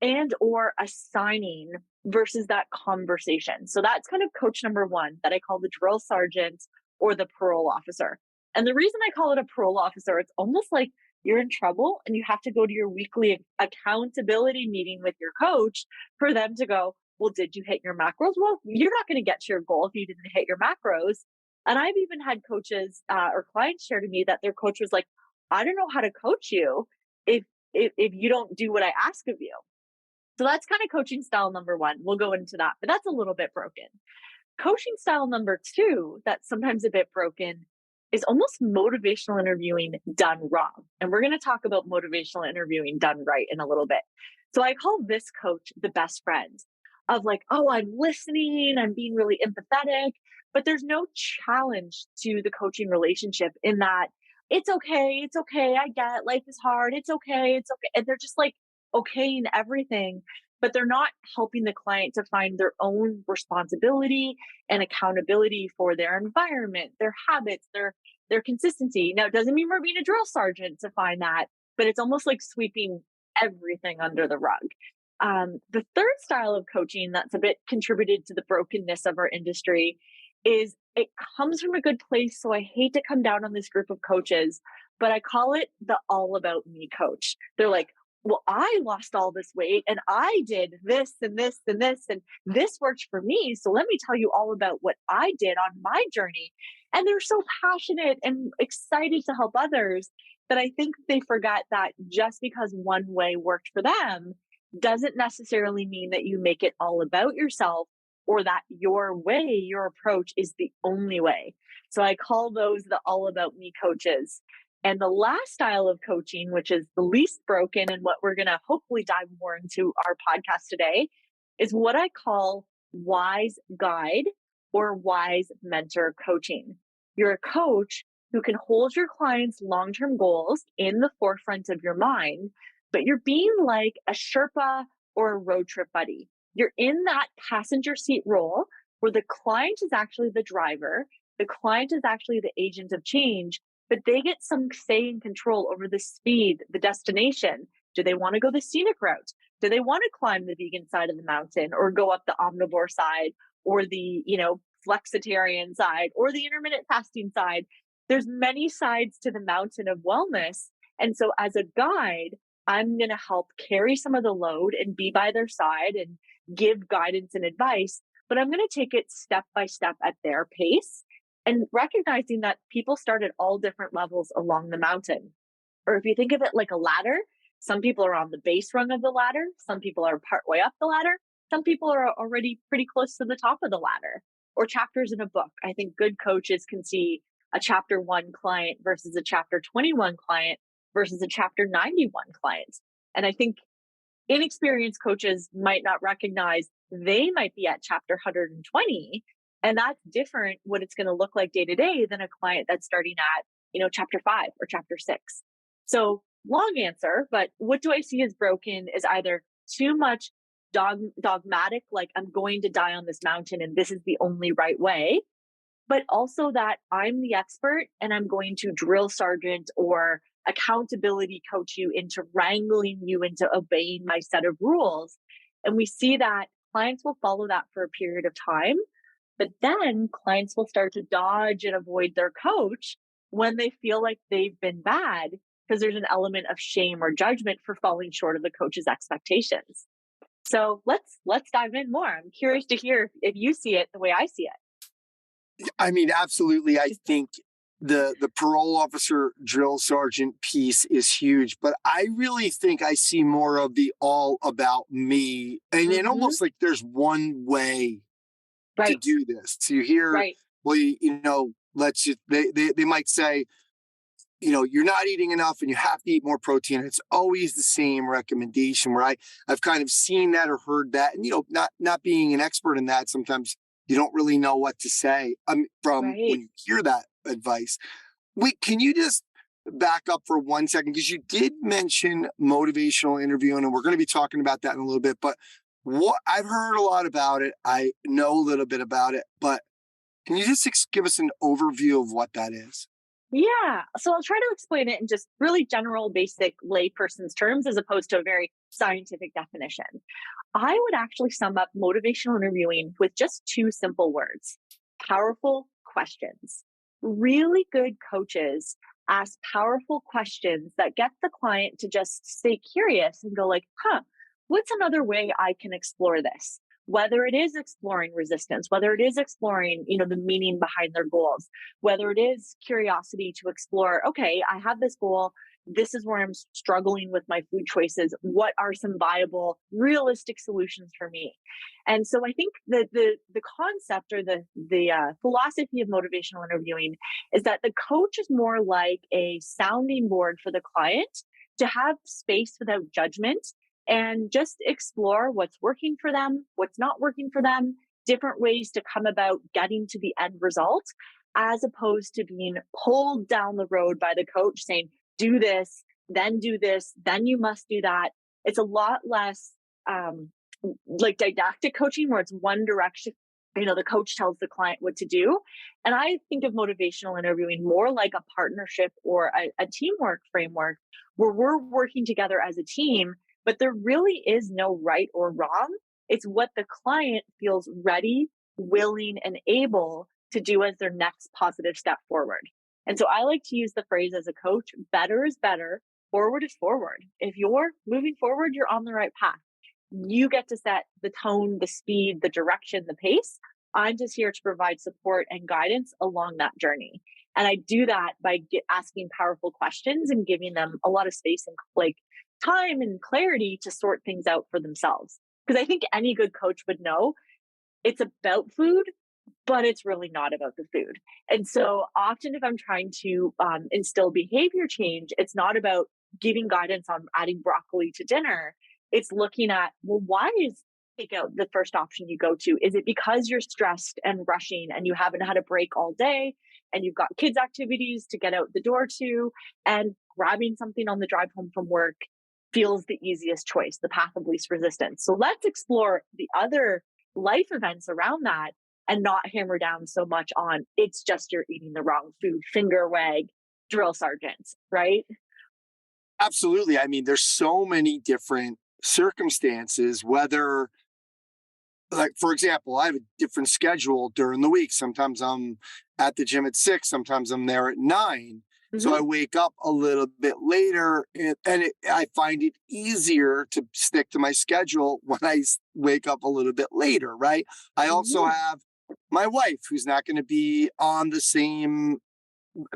and or assigning versus that conversation. So that's kind of coach number one that I call the drill sergeant or the parole officer. And the reason I call it a parole officer, it's almost like you're in trouble and you have to go to your weekly accountability meeting with your coach for them to go, well, did you hit your macros? Well, you're not going to get to your goal if you didn't hit your macros. And I've even had coaches or clients share to me that their coach was like, I don't know how to coach you if you don't do what I ask of you. So that's kind of coaching style number one. We'll go into that, but that's a little bit broken. Coaching style number two, that's sometimes a bit broken, is almost motivational interviewing done wrong. And we're going to talk about motivational interviewing done right in a little bit. So I call this coach the best friend of like, oh, I'm listening, I'm being really empathetic, but there's no challenge to the coaching relationship in that it's okay, I get it, life is hard, it's okay. And they're just like okaying everything, but they're not helping the client to find their own responsibility and accountability for their environment, their habits, their consistency. Now, it doesn't mean we're being a drill sergeant to find that, but it's almost like sweeping everything under the rug. The third style of coaching that's a bit contributed to the brokenness of our industry is it comes from a good place. So I hate to come down on this group of coaches, but I call it the all about me coach. They're like, well, I lost all this weight and I did this and this and this, and this worked for me. So let me tell you all about what I did on my journey. And they're so passionate and excited to help others that I think they forget that just because one way worked for them doesn't necessarily mean that you make it all about yourself or that your way, your approach is the only way. So I call those the all about me coaches. And the last style of coaching, which is the least broken and what we're going to hopefully dive more into our podcast today, is what I call wise guide or wise mentor coaching. You're a coach who can hold your clients' long-term goals in the forefront of your mind, but you're being like a Sherpa or a road trip buddy. You're in that passenger seat role where the client is actually the driver, the client is actually the agent of change, but they get some say and control over the speed, the destination. Do they want to go the scenic route? Do they want to climb the vegan side of the mountain or go up the omnivore side or the, flexitarian side or the intermittent fasting side? There's many sides to the mountain of wellness. And so as a guide, I'm going to help carry some of the load and be by their side and give guidance and advice, but I'm going to take it step by step at their pace and recognizing that people start at all different levels along the mountain. Or if you think of it like a ladder, some people are on the base rung of the ladder. Some people are partway up the ladder. Some people are already pretty close to the top of the ladder. Or chapters in a book. I think good coaches can see a chapter 1 client versus a chapter 21 client versus a chapter 91 client. And I think inexperienced coaches might not recognize they might be at chapter 120. And that's different what it's going to look like day to day than a client that's starting at, chapter 5 or chapter 6. So long answer, but what do I see as broken is either too much dogmatic, like I'm going to die on this mountain and this is the only right way, but also that I'm the expert and I'm going to drill sergeant or accountability coach you into wrangling you into obeying my set of rules. And we see that clients will follow that for a period of time, but then clients will start to dodge and avoid their coach when they feel like they've been bad because there's an element of shame or judgment for falling short of the coach's expectations. So let's dive in more. I'm curious to hear if you see it the way I see it. I mean, absolutely. I think the parole officer drill sergeant piece is huge, but I really think I see more of the all about me and almost like there's one way to do this. So you hear, well, they might say, you're not eating enough and you have to eat more protein. It's always the same recommendation where I've kind of seen that or heard that. And, not being an expert in that, sometimes you don't really know what to say from Right. when you hear that advice. Wait, can you just back up for 1 second? Because you did mention motivational interviewing, and we're going to be talking about that in a little bit. But what I've heard a lot about it. I know a little bit about it, but can you just give us an overview of what that is? Yeah. So I'll try to explain it in just really general, basic layperson's terms as opposed to a very scientific definition. I would actually sum up motivational interviewing with just two simple words: powerful questions. Really good coaches ask powerful questions that get the client to just stay curious and go like, what's another way I can explore this? Whether it is exploring resistance, whether it is exploring, the meaning behind their goals, whether it is curiosity to explore, okay, I have this goal. This is where I'm struggling with my food choices. What are some viable, realistic solutions for me? And so I think that the concept or the philosophy of motivational interviewing is that the coach is more like a sounding board for the client to have space without judgment and just explore what's working for them, what's not working for them, different ways to come about getting to the end result, as opposed to being pulled down the road by the coach saying, do this, then you must do that. It's a lot less like didactic coaching where it's one direction. The coach tells the client what to do. And I think of motivational interviewing more like a partnership or a teamwork framework where we're working together as a team. But there really is no right or wrong. It's what the client feels ready, willing, and able to do as their next positive step forward. And so I like to use the phrase as a coach, better is better, forward is forward. If you're moving forward, you're on the right path. You get to set the tone, the speed, the direction, the pace. I'm just here to provide support and guidance along that journey. And I do that by asking powerful questions and giving them a lot of space and time and clarity to sort things out for themselves. Because I think any good coach would know it's about food, but it's really not about the food. And so often if I'm trying to instill behavior change, it's not about giving guidance on adding broccoli to dinner. It's looking at, well, why is takeout the first option you go to? Is it because you're stressed and rushing and you haven't had a break all day and you've got kids' activities to get out the door to, and grabbing something on the drive home from work feels the easiest choice, the path of least resistance? So let's explore the other life events around that and not hammer down so much on it's just you're eating the wrong food, finger wag, drill sergeants, right? Absolutely. I mean, there's so many different circumstances, whether, like, for example, I have a different schedule during the week. Sometimes I'm at the gym at 6, sometimes I'm there at 9. So I wake up a little bit later, and I find it easier to stick to my schedule when I wake up a little bit later, right? I also have my wife who's not going to be on the same.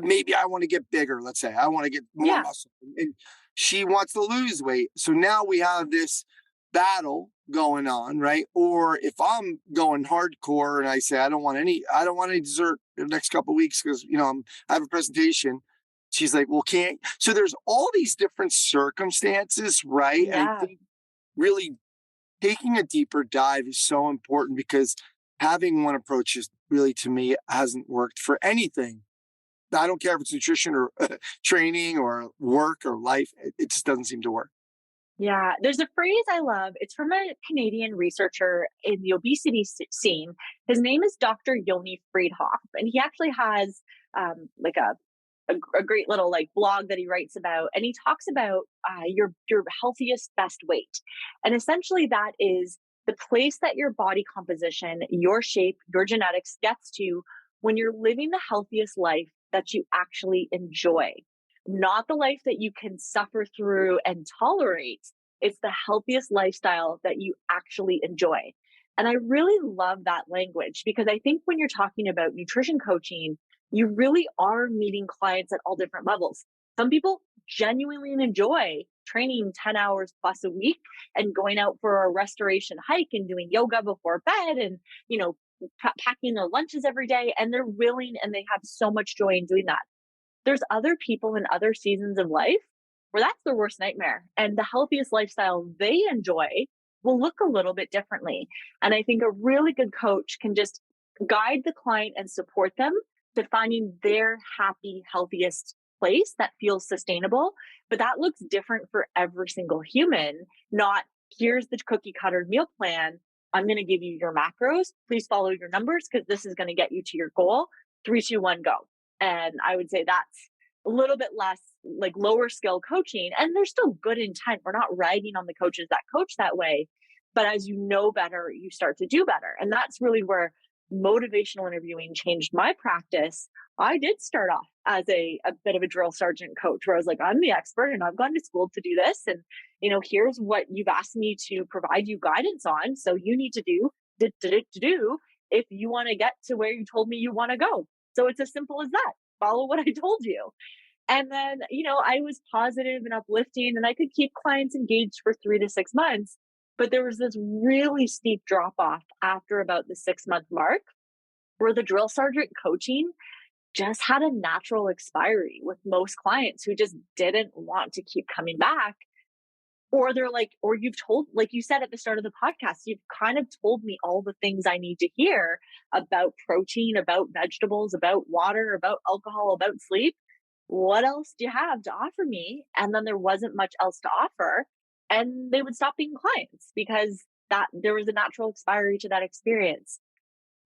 Maybe I want to get bigger. Let's say I want to get more muscle, and she wants to lose weight. So now we have this battle going on, right? Or if I'm going hardcore and I say I don't want any dessert the next couple of weeks because I have a presentation. She's like, well, can't. So there's all these different circumstances, right? Yeah. And I think really taking a deeper dive is so important because having one approach is really, to me, hasn't worked for anything. I don't care if it's nutrition or training or work or life. It just doesn't seem to work. Yeah, there's a phrase I love. It's from a Canadian researcher in the obesity scene. His name is Dr. Yoni Friedhoff, and he actually has like a great little blog that he writes about, and he talks about your healthiest best weight. And essentially that is the place that your body composition, your shape, your genetics gets to when you're living the healthiest life that you actually enjoy, not the life that you can suffer through and tolerate. It's the healthiest lifestyle that you actually enjoy. And I really love that language because I think when you're talking about nutrition coaching, you really are meeting clients at all different levels. Some people genuinely enjoy training 10 hours plus a week and going out for a restoration hike and doing yoga before bed and, packing their lunches every day, and they're willing and they have so much joy in doing that. There's other people in other seasons of life where that's their worst nightmare. And the healthiest lifestyle they enjoy will look a little bit differently. And I think a really good coach can just guide the client and support them to finding their happy, healthiest place that feels sustainable. But that looks different for every single human, not here's the cookie cutter meal plan. I'm going to give you your macros. Please follow your numbers because this is going to get you to your goal. 3, 2, 1, go. And I would say that's a little bit less like lower skill coaching. And there's still good intent. We're not ragging on the coaches that coach that way. But as you know better, you start to do better. And that's really where motivational interviewing changed my practice. I did start off as a bit of a drill sergeant coach where I was like, I'm the expert and I've gone to school to do this. And, here's what you've asked me to provide you guidance on. So you need to do if you want to get to where you told me you want to go. So it's as simple as that. Follow what I told you. And then, I was positive and uplifting and I could keep clients engaged for 3 to 6 months. But there was this really steep drop off after about the 6-month mark where the drill sergeant coaching just had a natural expiry with most clients who just didn't want to keep coming back. Or they're like, or you've told, like you said at the start of the podcast, you've kind of told me all the things I need to hear about protein, about vegetables, about water, about alcohol, about sleep. What else do you have to offer me? And then there wasn't much else to offer. And they would stop being clients because that there was a natural expiry to that experience.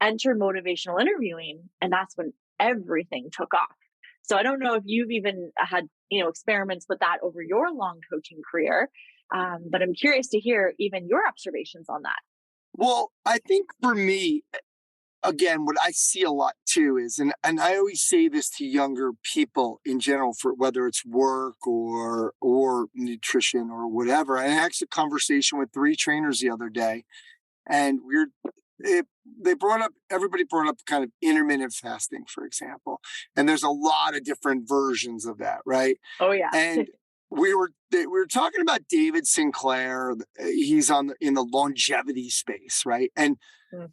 Enter motivational interviewing, and that's when everything took off. So I don't know if you've even had, experiments with that over your long coaching career, but I'm curious to hear even your observations on that. Well, I think for me, again, what I see a lot too is, and I always say this to younger people in general, for whether it's work or nutrition or whatever. I had a conversation with 3 trainers the other day, and everybody brought up kind of intermittent fasting, for example. And there's a lot of different versions of that, right? Oh yeah. And we were talking about David Sinclair. He's in the longevity space, right? And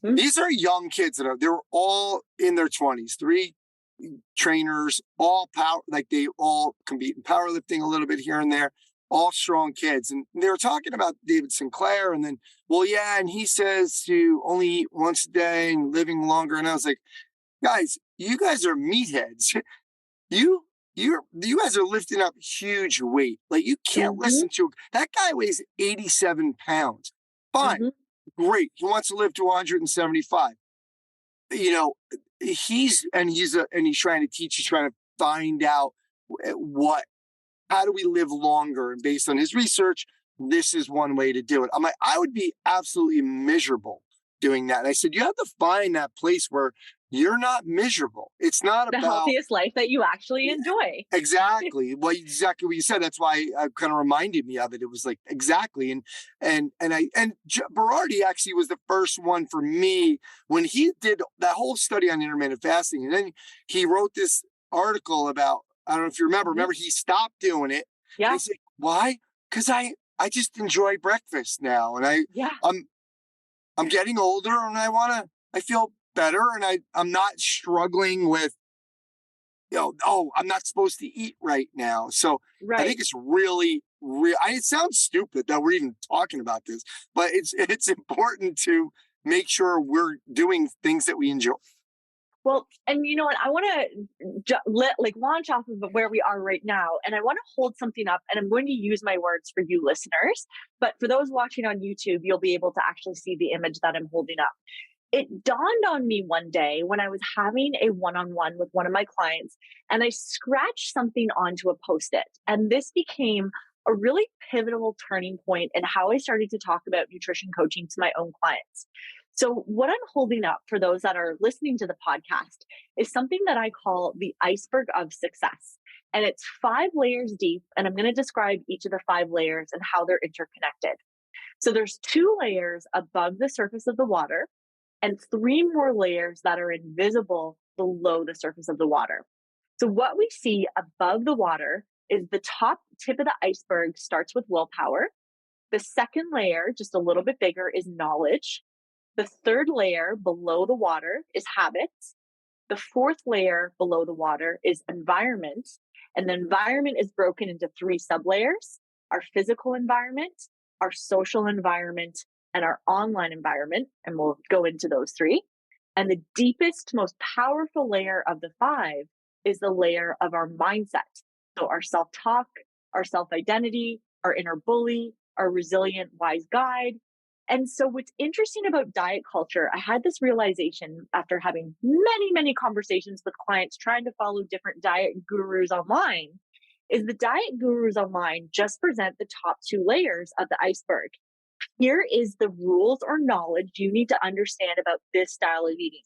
these are young kids they're all in their 20s, 3 trainers, all power, like they all compete in powerlifting a little bit here and there, all strong kids. And they were talking about David Sinclair and then, well, yeah. And he says to only eat once a day and living longer. And I was like, guys, you guys are meatheads. You guys are lifting up huge weight. Like you can't listen to that guy weighs 87 pounds. Fine. Great. He wants to live to 175. He's trying to teach, he's trying to find out how do we live longer? And based on his research, this is one way to do it. I'm like, I would be absolutely miserable doing that. And I said, you have to find that place where you're not miserable. It's not the about the healthiest life that you actually enjoy. Exactly. Well, exactly what you said. That's why it kind of reminded me of it. It was like, exactly. And Berardi actually was the first one for me when he did that whole study on intermittent fasting. And then he wrote this article about, I don't know if you remember he stopped doing it. Yeah. And he said, why? Because I just enjoy breakfast now. And I'm getting older and I feel better. And I'm not struggling with, I'm not supposed to eat right now. So right. I think it's really, it sounds stupid that we're even talking about this, but it's important to make sure we're doing things that we enjoy. Well, and you know what? I want to launch off of where we are right now, and I want to hold something up, and I'm going to use my words for you listeners, but for those watching on YouTube, you'll be able to actually see the image that I'm holding up. It dawned on me one day when I was having a one-on-one with one of my clients, and I scratched something onto a Post-it, and this became a really pivotal turning point in how I started to talk about nutrition coaching to my own clients. So what I'm holding up for those that are listening to the podcast is something that I call the iceberg of success. And it's 5 layers deep. And I'm going to describe each of the 5 layers and how they're interconnected. So there's 2 layers above the surface of the water and 3 more layers that are invisible below the surface of the water. So what we see above the water is the top tip of the iceberg starts with willpower. The second layer, just a little bit bigger, is knowledge. The third layer below the water is habits. The fourth layer below the water is environment. And the environment is broken into 3 sublayers: our physical environment, our social environment, and our online environment. And we'll go into those 3. And the deepest, most powerful layer of the 5 is the layer of our mindset. So our self-talk, our self-identity, our inner bully, our resilient, wise guide. And so what's interesting about diet culture, I had this realization after having many, many conversations with clients trying to follow different diet gurus online, is the diet gurus online just present the top 2 layers of the iceberg. Here is the rules or knowledge you need to understand about this style of eating,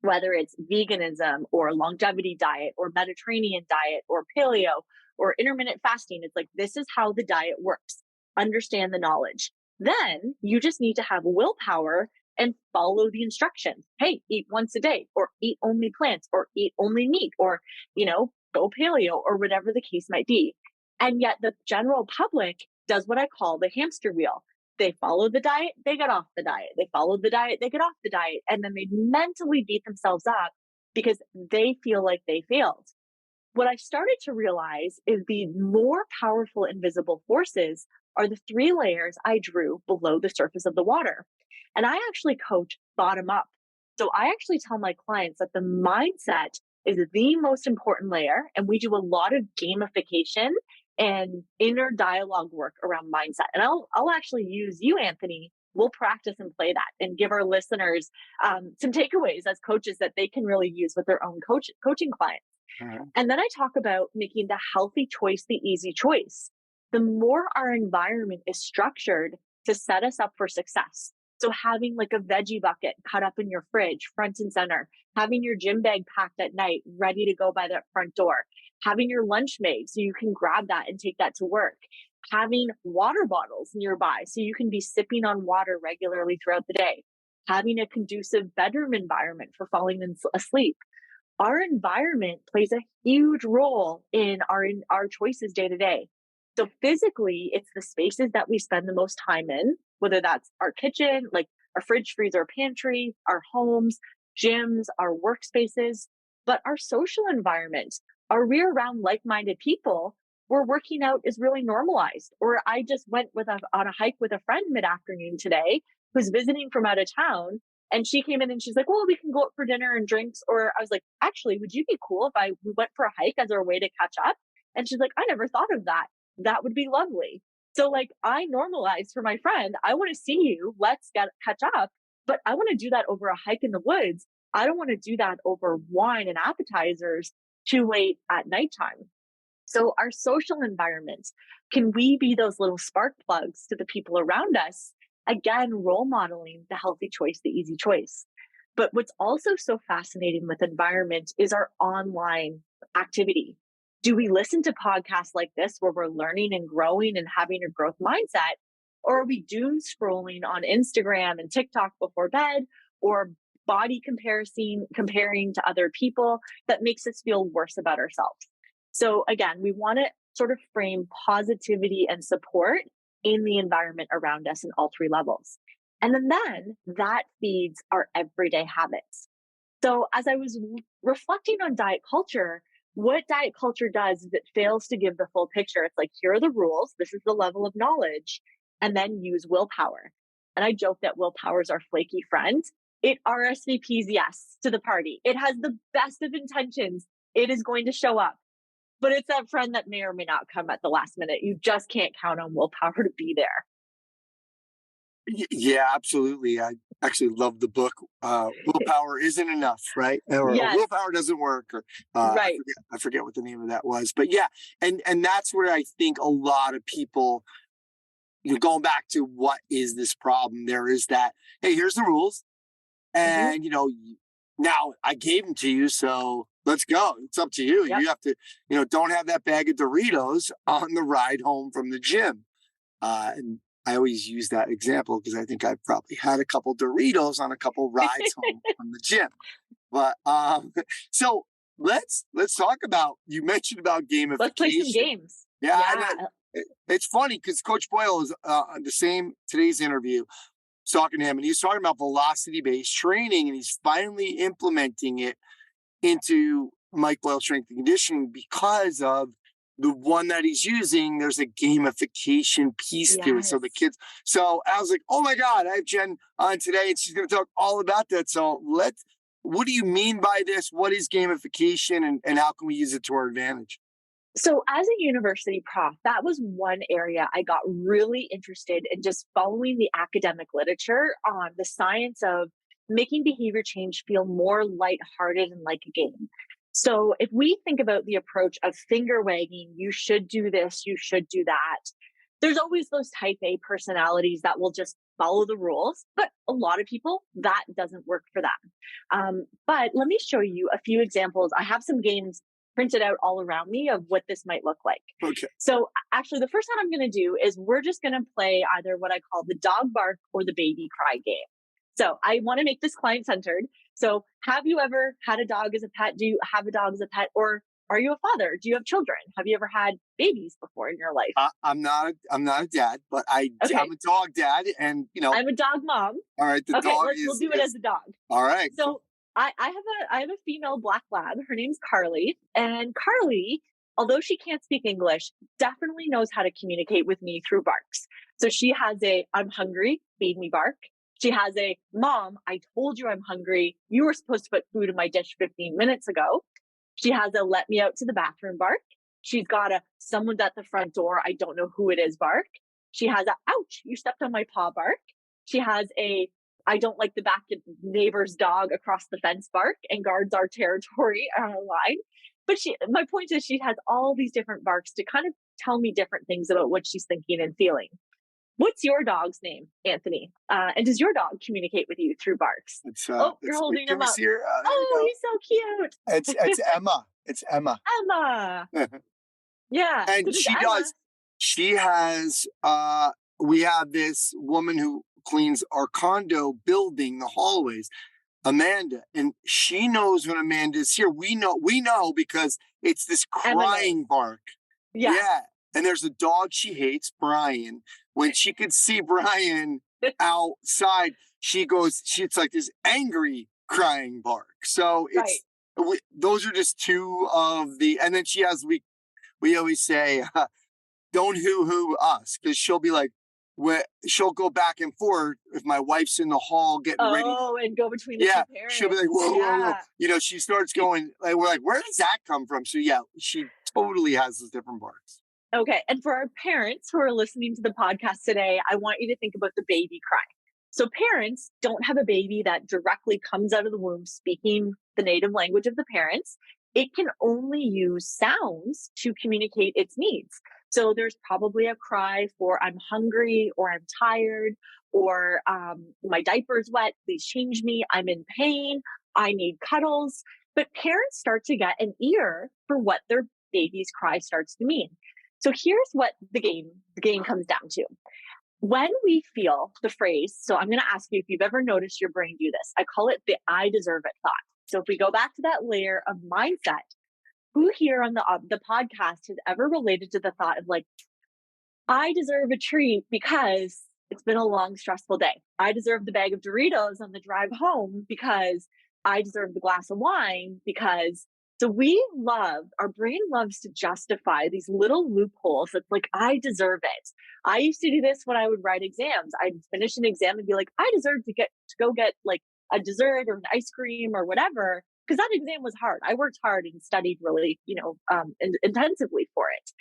whether it's veganism or longevity diet or Mediterranean diet or paleo or intermittent fasting. It's like, this is how the diet works. Understand the knowledge. Then you just need to have willpower and follow the instructions. Hey, eat once a day, or eat only plants, or eat only meat, or, go paleo, or whatever the case might be. And yet the general public does what I call the hamster wheel. They follow the diet, they get off the diet. They follow the diet, they get off the diet. And then they mentally beat themselves up because they feel like they failed. What I started to realize is the more powerful invisible forces are the 3 layers I drew below the surface of the water. And I actually coach bottom up. So I actually tell my clients that the mindset is the most important layer. And we do a lot of gamification and inner dialogue work around mindset. And I'll actually use you, Anthony. We'll practice and play that and give our listeners some takeaways as coaches that they can really use with their own coaching clients. Mm-hmm. And then I talk about making the healthy choice the easy choice. The more our environment is structured to set us up for success. So having like a veggie bucket cut up in your fridge, front and center, having your gym bag packed at night, ready to go by that front door, having your lunch made so you can grab that and take that to work, having water bottles nearby so you can be sipping on water regularly throughout the day, having a conducive bedroom environment for falling asleep. Our environment plays a huge role in our choices day to day. So physically, it's the spaces that we spend the most time in, whether that's our kitchen, like our fridge, freezer, pantry, our homes, gyms, our workspaces. But our social environment, are we around like-minded people where working out is really normalized? Or I just went on a hike with a friend mid-afternoon today who's visiting from out of town. And she came in and she's like, well, we can go out for dinner and drinks. Or I was like, actually, would you be cool if we went for a hike as our way to catch up? And she's like, I never thought of that. That would be lovely. So like I normalized for my friend, I want to see you, let's catch up, but I want to do that over a hike in the woods. I don't want to do that over wine and appetizers too late at nighttime. So our social environment, can we be those little spark plugs to the people around us? Again, role modeling the healthy choice, the easy choice. But what's also so fascinating with environment is our online activity. Do we listen to podcasts like this where we're learning and growing and having a growth mindset? Or are we doom scrolling on Instagram and TikTok before bed, or body comparing to other people that makes us feel worse about ourselves? So again, we want to sort of frame positivity and support in the environment around us in all 3 levels. And then that feeds our everyday habits. So as I was reflecting on diet culture, what diet culture does is it fails to give the full picture. It's like, here are the rules. This is the level of knowledge, and then use willpower. And I joke that willpower is our flaky friend. It RSVPs yes to the party. It has the best of intentions. It is going to show up, but it's that friend that may or may not come at the last minute. You just can't count on willpower to be there. Yeah, absolutely. I actually love the book. Willpower isn't enough, right? Or Yes. willpower doesn't work. Or Right. I forget what the name of that was. But yeah, and that's where I think a lot of people, going back to what is this problem? There is that, hey, here's the rules, and now I gave them to you, so let's go. It's up to you. Yep. You have to, don't have that bag of Doritos on the ride home from the gym. And I always use that example because I think I've probably had a couple Doritos on a couple rides home from the gym. But so let's talk about, you mentioned about gamification. Let's play some games. Yeah. It's funny because Coach Boyle is on today's interview. talking to him, and he's talking about velocity-based training, and he's finally implementing it into Mike Boyle strength and conditioning because of the one that he's using. There's a gamification piece to it. So the kids, so I was like, oh my God, I have Jen on today and she's going to talk all about that. So what do you mean by this? What is gamification and how can we use it to our advantage? So as a university prof, that was one area I got really interested in, just following the academic literature on the science of making behavior change feel more lighthearted and like a game. So if we think about the approach of finger wagging, you should do this, you should do that. There's always those type A personalities that will just follow the rules, but a lot of people, that doesn't work for them. But let me show you a few examples. I have some games printed out all around me of what this might look like. Okay. So actually the first one I'm going to do is we're just going to play either what I call the dog bark or the baby cry game. So I want to make this client centered. So have you ever had a dog as a pet? Do you have a dog as a pet? Or are you a father? Do you have children? Have you ever had babies before in your life? I'm not a dad, but I'm a dog dad, and I'm a dog mom. All right, we'll do it as a dog. All right. So cool. I have a female black lab. Her name's Carly, and Carly, although she can't speak English, definitely knows how to communicate with me through barks. So she has a "I'm hungry, feed me" bark. She has a "Mom, I told you I'm hungry. You were supposed to put food in my dish 15 minutes ago." She has a "Let me out to the bathroom" bark. She's got a "Someone's at the front door, I don't know who it is" bark. She has a "Ouch, you stepped on my paw" bark. She has a "I don't like the back neighbor's dog across the fence" bark and guards our territory on our line. But my point is she has all these different barks to kind of tell me different things about what she's thinking and feeling. What's your dog's name, Anthony? And does your dog communicate with you through barks? You're holding him up. He's so cute. It's Emma. It's Emma. Emma. Yeah. And she has, we have this woman who cleans our condo building, the hallways, Amanda, and she knows when Amanda's here. We know because it's this crying bark. Yeah. And there's a dog she hates, Brian. When she could see Brian outside, it's like this angry crying bark. So those are just two of the, and then she has, we always say, don't hoo us, because she'll be like, she'll go back and forth if my wife's in the hall getting ready. Oh, and go between the two parents. She'll be like, whoa. She starts going, like, we're like, where does that come from? So yeah, she totally has those different barks. Okay. And for our parents who are listening to the podcast today, I want you to think about the baby cry. So parents don't have a baby that directly comes out of the womb speaking the native language of the parents. It can only use sounds to communicate its needs. So there's probably a cry for "I'm hungry" or "I'm tired" or "my diaper's wet, please change me, I'm in pain, I need cuddles." But parents start to get an ear for what their baby's cry starts to mean. So here's what the game comes down to. When we feel the phrase, so I'm going to ask you if you've ever noticed your brain do this. I call it the "I deserve it" thought. So if we go back to that layer of mindset, who here on the podcast has ever related to the thought of like, I deserve a treat because it's been a long, stressful day. I deserve the bag of Doritos on the drive home because I deserve the glass of wine because. So our brain loves to justify these little loopholes. It's like, I deserve it. I used to do this when I would write exams. I'd finish an exam and be like, I deserve to go get like a dessert or an ice cream or whatever. Because that exam was hard. I worked hard and studied really, intensively for it.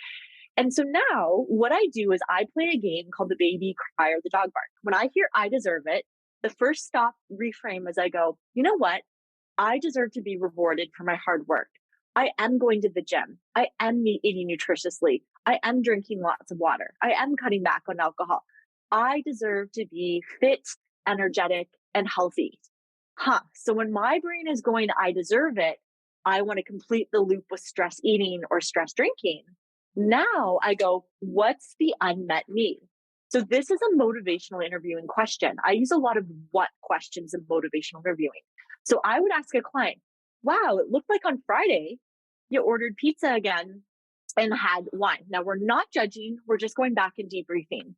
And so now what I do is I play a game called the baby cry or the dog bark. When I hear "I deserve it," the first stop reframe is I go, you know what? I deserve to be rewarded for my hard work. I am going to the gym. I am eating nutritiously. I am drinking lots of water. I am cutting back on alcohol. I deserve to be fit, energetic, and healthy. So when my brain is going to "I deserve it," I want to complete the loop with stress eating or stress drinking. Now I go, what's the unmet need? So this is a motivational interviewing question. I use a lot of what questions in motivational interviewing. So I would ask a client, wow, it looked like on Friday you ordered pizza again and had wine. Now we're not judging. We're just going back and debriefing.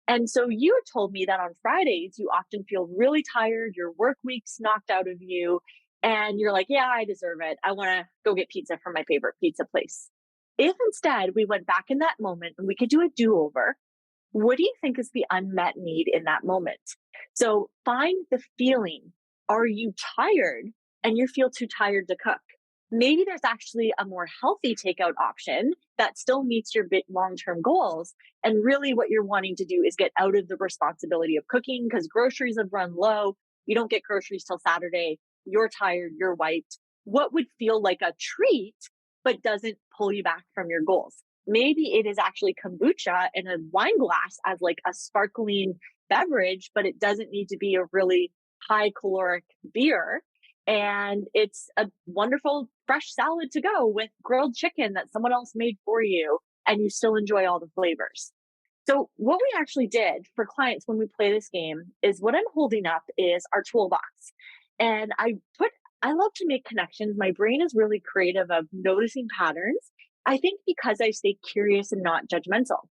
And so you had told me that on Fridays, you often feel really tired, your work week's knocked out of you, and you're like, yeah, I deserve it. I want to go get pizza from my favorite pizza place. If instead we went back in that moment and we could do a do-over, what do you think is the unmet need in that moment? So find the feeling. Are you tired and you feel too tired to cook? Maybe there's actually a more healthy takeout option that still meets your long-term goals. And really what you're wanting to do is get out of the responsibility of cooking because groceries have run low. You don't get groceries till Saturday. You're tired, you're wiped. What would feel like a treat, but doesn't pull you back from your goals? Maybe it is actually kombucha in a wine glass as like a sparkling beverage, but it doesn't need to be a really high caloric beer. And it's a wonderful fresh salad to go with grilled chicken that someone else made for you, and you still enjoy all the flavors. So what we actually did for clients when we play this game is what I'm holding up is our toolbox. And I love to make connections. My brain is really creative of noticing patterns. I think because I stay curious and not judgmental.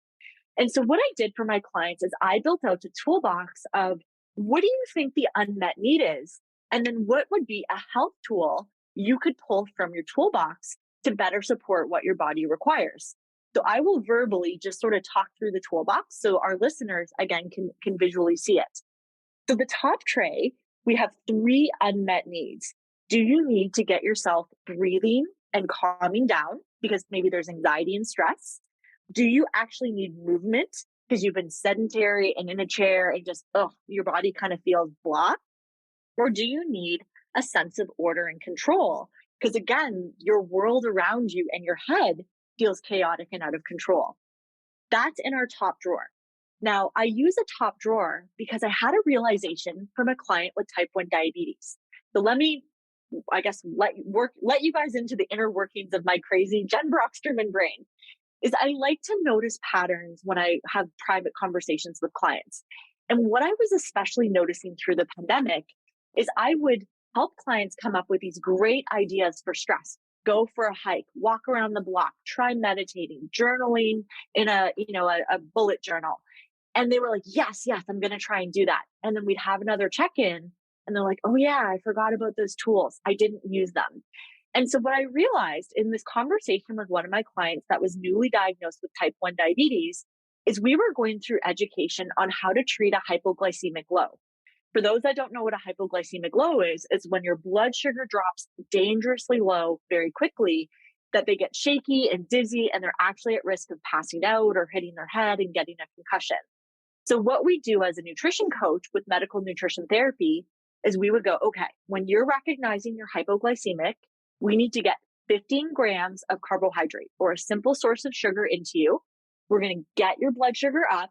And so what I did for my clients is I built out a toolbox of what do you think the unmet need is? And then what would be a health tool you could pull from your toolbox to better support what your body requires? So I will verbally just sort of talk through the toolbox so our listeners, again, can visually see it. So the top tray, we have 3 unmet needs. Do you need to get yourself breathing and calming down because maybe there's anxiety and stress? Do you actually need movement because you've been sedentary and in a chair and just, your body kind of feels blah? Or do you need a sense of order and control? Because again, your world around you and your head feels chaotic and out of control. That's in our top drawer. Now, I use a top drawer because I had a realization from a client with type 1 diabetes. So let me, I guess, let you guys into the inner workings of my crazy Jen Broxterman brain. Is I like to notice patterns when I have private conversations with clients. And what I was especially noticing through the pandemic is I would help clients come up with these great ideas for stress. Go for a hike, walk around the block, try meditating, journaling in a bullet journal. And they were like, yes, I'm going to try and do that. And then we'd have another check-in and they're like, oh yeah, I forgot about those tools. I didn't use them. And so what I realized in this conversation with one of my clients that was newly diagnosed with type 1 diabetes is we were going through education on how to treat a hypoglycemic low. For those that don't know what a hypoglycemic low is when your blood sugar drops dangerously low very quickly, that they get shaky and dizzy and they're actually at risk of passing out or hitting their head and getting a concussion. So what we do as a nutrition coach with medical nutrition therapy is we would go, okay, when you're recognizing you're hypoglycemic, we need to get 15 grams of carbohydrate or a simple source of sugar into you. We're going to get your blood sugar up.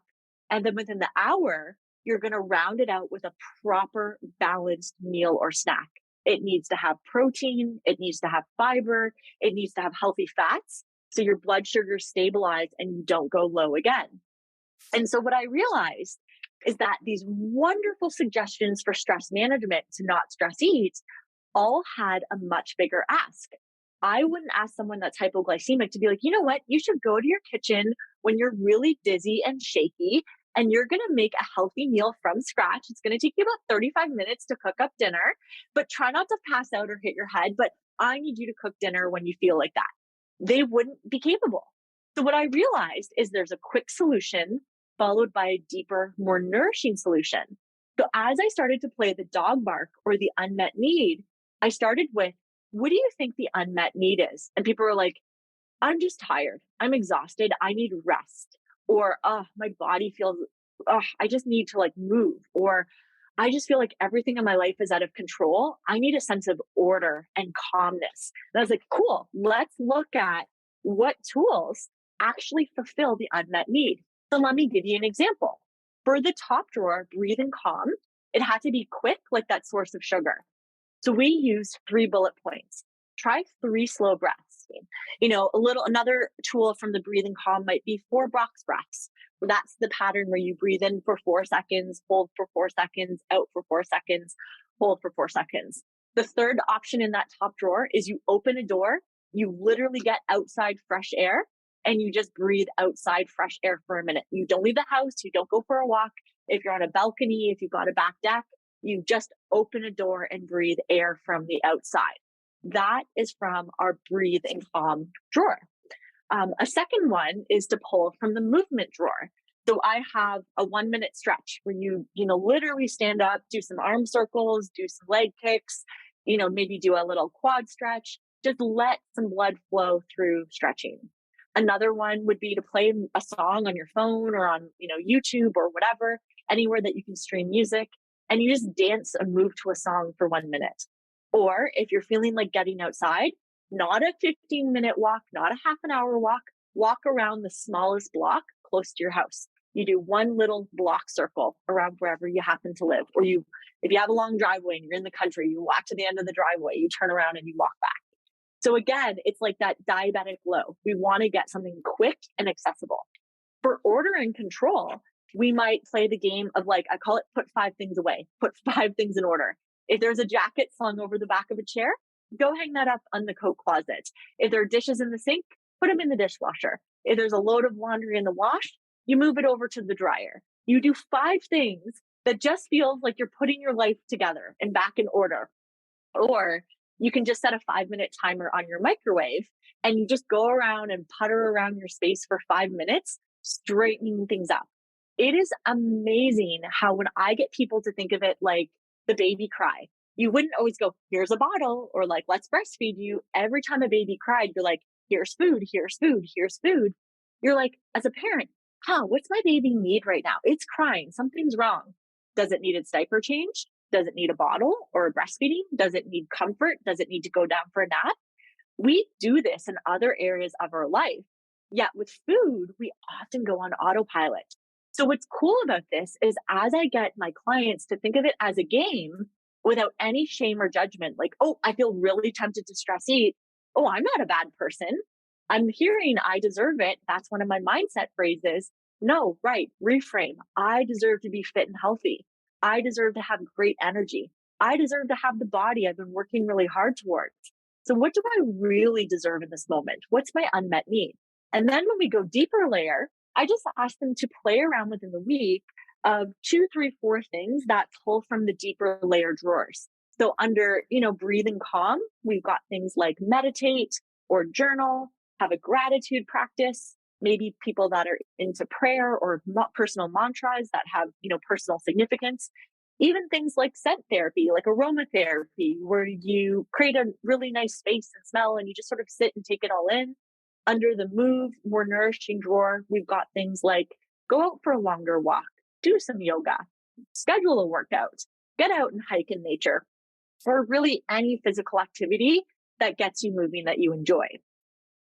And then within the hour, you're going to round it out with a proper balanced meal or snack. It needs to have protein. It needs to have fiber. It needs to have healthy fats. So your blood sugar stabilizes and you don't go low again. And so what I realized is that these wonderful suggestions for stress management to not stress eat all had a much bigger ask. I wouldn't ask someone that's hypoglycemic to be like, you know what, you should go to your kitchen when you're really dizzy and shaky and you're going to make a healthy meal from scratch. It's going to take you about 35 minutes to cook up dinner, but try not to pass out or hit your head. But I need you to cook dinner when you feel like that. They wouldn't be capable. So what I realized is there's a quick solution followed by a deeper, more nourishing solution. So as I started to play the dog bark or the unmet need, I started with, what do you think the unmet need is? And people were like, I'm just tired. I'm exhausted. I need rest. Or, my body feels, I just need to like move. Or I just feel like everything in my life is out of control. I need a sense of order and calmness. And I was like, cool, let's look at what tools actually fulfill the unmet need. So let me give you an example. For the top drawer, breathe and calm, it had to be quick, like that source of sugar. So we used 3 bullet points. Try 3 slow breaths. Another tool from the breathe and calm might be 4 box breaths. That's the pattern where you breathe in for 4 seconds, hold for 4 seconds, out for 4 seconds, hold for 4 seconds. The third option in that top drawer is you open a door, you literally get outside fresh air, and you just breathe outside fresh air for a minute. You don't leave the house. You don't go for a walk. If you're on a balcony, if you've got a back deck, you just open a door and breathe air from the outside. That is from our breathe and calm drawer. A second one is to pull from the movement drawer. So I have a 1 minute stretch where you literally stand up, do some arm circles, do some leg kicks, maybe do a little quad stretch, just let some blood flow through stretching. Another one would be to play a song on your phone or on, YouTube or whatever, anywhere that you can stream music, and you just dance and move to a song for 1 minute. Or if you're feeling like getting outside, not a 15-minute walk, not a half an hour walk around the smallest block close to your house. You do one little block circle around wherever you happen to live. Or if you have a long driveway and you're in the country, you walk to the end of the driveway, you turn around and you walk back. So again, it's like that diabetic low. We want to get something quick and accessible. For order and control, we might play the game of, like, I call it put 5 things away, put 5 things in order. If there's a jacket slung over the back of a chair, go hang that up on the coat closet. If there are dishes in the sink, put them in the dishwasher. If there's a load of laundry in the wash, you move it over to the dryer. You do 5 things that just feels like you're putting your life together and back in order. Or you can just set a 5-minute timer on your microwave and you just go around and putter around your space for 5 minutes, straightening things up. It is amazing how when I get people to think of it like the baby cry, you wouldn't always go, here's a bottle, or like, let's breastfeed you. Every time a baby cried, you're like, here's food, here's food, here's food. You're like, as a parent, what's my baby need right now? It's crying. Something's wrong. Does it need its diaper changed? Does it need a bottle or a breastfeeding? Does it need comfort? Does it need to go down for a nap? We do this in other areas of our life. Yet with food, we often go on autopilot. So what's cool about this is as I get my clients to think of it as a game without any shame or judgment, like, oh, I feel really tempted to stress eat. Oh, I'm not a bad person. I'm hearing I deserve it. That's one of my mindset phrases. No, right. Reframe. I deserve to be fit and healthy. I deserve to have great energy. I deserve to have the body I've been working really hard towards. So what do I really deserve in this moment? What's my unmet need? And then when we go deeper layer, I just ask them to play around within the week of 2, 3, 4 things that pull from the deeper layer drawers. So under, breathe and calm, we've got things like meditate or journal, have a gratitude practice, maybe people that are into prayer or personal mantras that have, personal significance, even things like scent therapy, like aromatherapy, where you create a really nice space and smell and you just sort of sit and take it all in. Under the move, more nourishing drawer, we've got things like go out for a longer walk, do some yoga, schedule a workout, get out and hike in nature, or really any physical activity that gets you moving that you enjoy.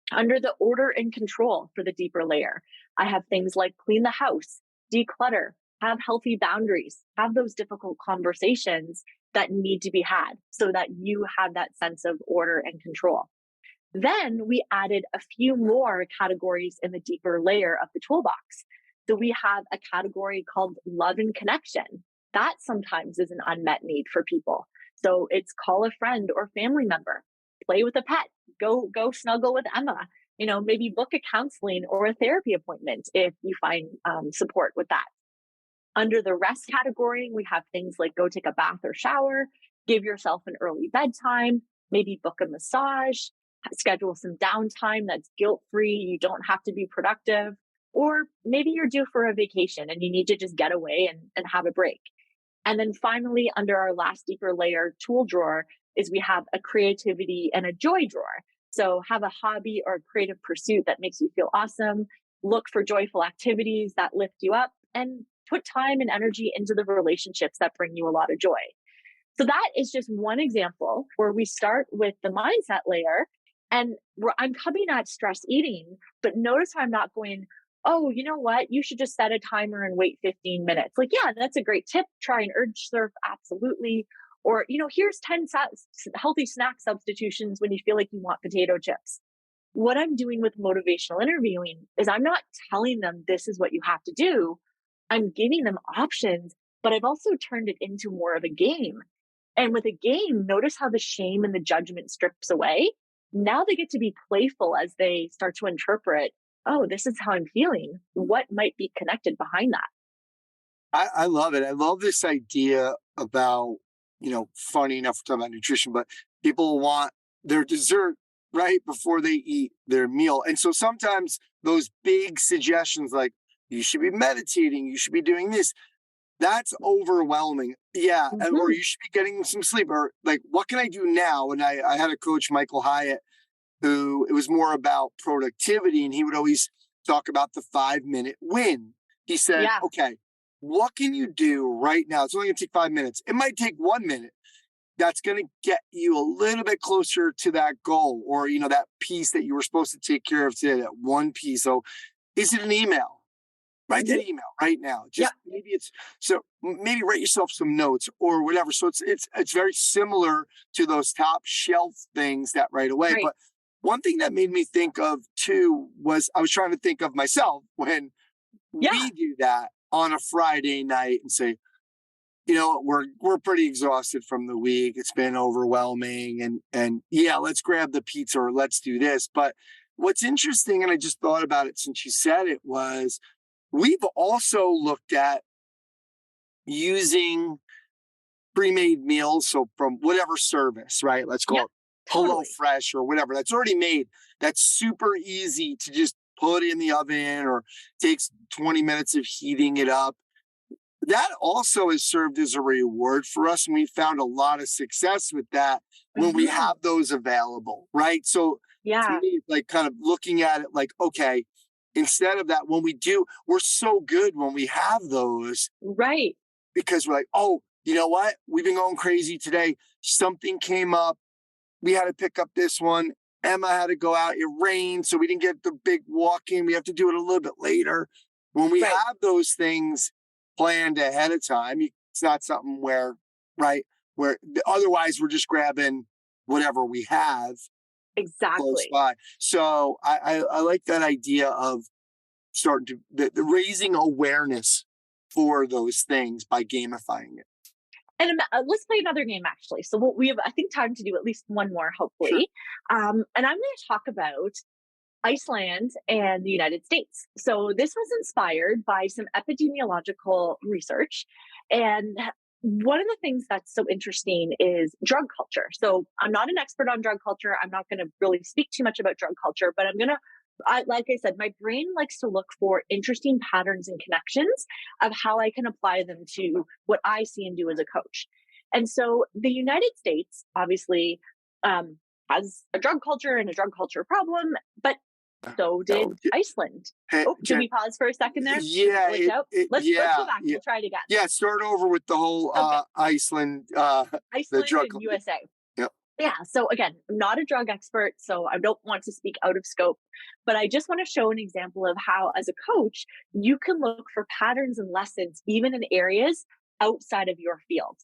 Under the order and control for the deeper layer, I have things like clean the house, declutter, have healthy boundaries, have those difficult conversations that need to be had so that you have that sense of order and control. Then we added a few more categories in the deeper layer of the toolbox. So we have a category called love and connection. That sometimes is an unmet need for people. So it's call a friend or family member, play with a pet, go snuggle with Emma, maybe book a counseling or a therapy appointment if you find support with that. Under the rest category, we have things like go take a bath or shower, give yourself an early bedtime, maybe book a massage, schedule some downtime that's guilt-free. You don't have to be productive. Or maybe you're due for a vacation and you need to just get away and have a break. And then finally, under our last deeper layer tool drawer is we have a creativity and a joy drawer. So have a hobby or a creative pursuit that makes you feel awesome. Look for joyful activities that lift you up and put time and energy into the relationships that bring you a lot of joy. So that is just one example where we start with the mindset layer and I'm coming at stress eating, but notice how I'm not going, oh, you know what? You should just set a timer and wait 15 minutes. Like, yeah, that's a great tip. Try and urge surf. Absolutely. Or, here's 10 healthy snack substitutions when you feel like you want potato chips. What I'm doing with motivational interviewing is I'm not telling them this is what you have to do. I'm giving them options, but I've also turned it into more of a game. And with a game, notice how the shame and the judgment strips away. Now they get to be playful as they start to interpret, oh, this is how I'm feeling. What might be connected behind that? I love it. I love this idea about, funny enough, we're talking about nutrition, but people want their dessert right before they eat their meal. And so sometimes those big suggestions like, you should be meditating, you should be doing this, that's overwhelming. Yeah. Or you should be getting some sleep, or like, what can I do now? And I had a coach, Michael Hyatt, who it was more about productivity. And he would always talk about the 5-minute win. He said, Yeah. okay, what can you do right now? It's only going to take 5 minutes. It might take 1 minute. That's going to get you a little bit closer to that goal, or, that piece that you were supposed to take care of today, that one piece. So is it an email? Write that email right now. Just maybe write yourself some notes or whatever. So it's very similar to those top shelf things that right away. Right. But one thing that made me think of too was I was trying to think of myself when we do that on a Friday night and say, we're pretty exhausted from the week. It's been overwhelming, and let's grab the pizza or let's do this. But what's interesting, and I just thought about it since you said it, was we've also looked at using pre-made meals. So from whatever service, right? Let's call it totally. HelloFresh or whatever that's already made. That's super easy to just put in the oven, or takes 20 minutes of heating it up. That also has served as a reward for us. And we found a lot of success with that when we have those available, right? So to me, like kind of looking at it like, okay, instead of that, when we do, we're so good when we have those. Right. Because we're like, oh, you know what? We've been going crazy today. Something came up. We had to pick up this one. Emma had to go out. It rained, so we didn't get the big walk in. We have to do it a little bit later. When we have those things planned ahead of time, it's not something where otherwise we're just grabbing whatever we have. Exactly. Close by. So I like that idea of starting to the raising awareness for those things by gamifying it. And let's play another game, actually. So we have, I think, time to do at least one more, hopefully. Sure. And I'm going to talk about Iceland and the United States. So this was inspired by some epidemiological research. And one of the things that's so interesting is drug culture. So I'm not an expert on drug culture. I'm not going to really speak too much about drug culture, but like I said, my brain likes to look for interesting patterns and connections of how I can apply them to what I see and do as a coach. And so the United States obviously has a drug culture and a drug culture problem, but so did Iceland. Should we pause for a second there? Yeah. Let's go back. We'll try it again. Yeah, start over with the whole Iceland the drug and USA. Yep. Yeah. So again, I'm not a drug expert, so I don't want to speak out of scope, but I just want to show an example of how, as a coach, you can look for patterns and lessons even in areas outside of your field.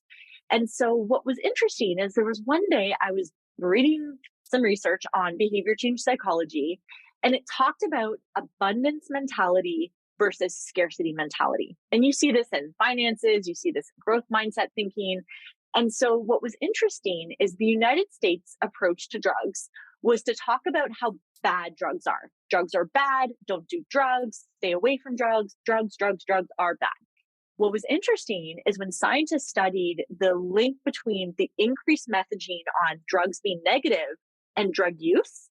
And so what was interesting is there was one day I was reading some research on behavior change psychology, and it talked about abundance mentality versus scarcity mentality. And you see this in finances, you see this in growth mindset thinking. And so what was interesting is the United States approach to drugs was to talk about how bad drugs are. Drugs are bad, don't do drugs, stay away from drugs, drugs are bad. What was interesting is when scientists studied the link between the increased messaging on drugs being negative and drug use,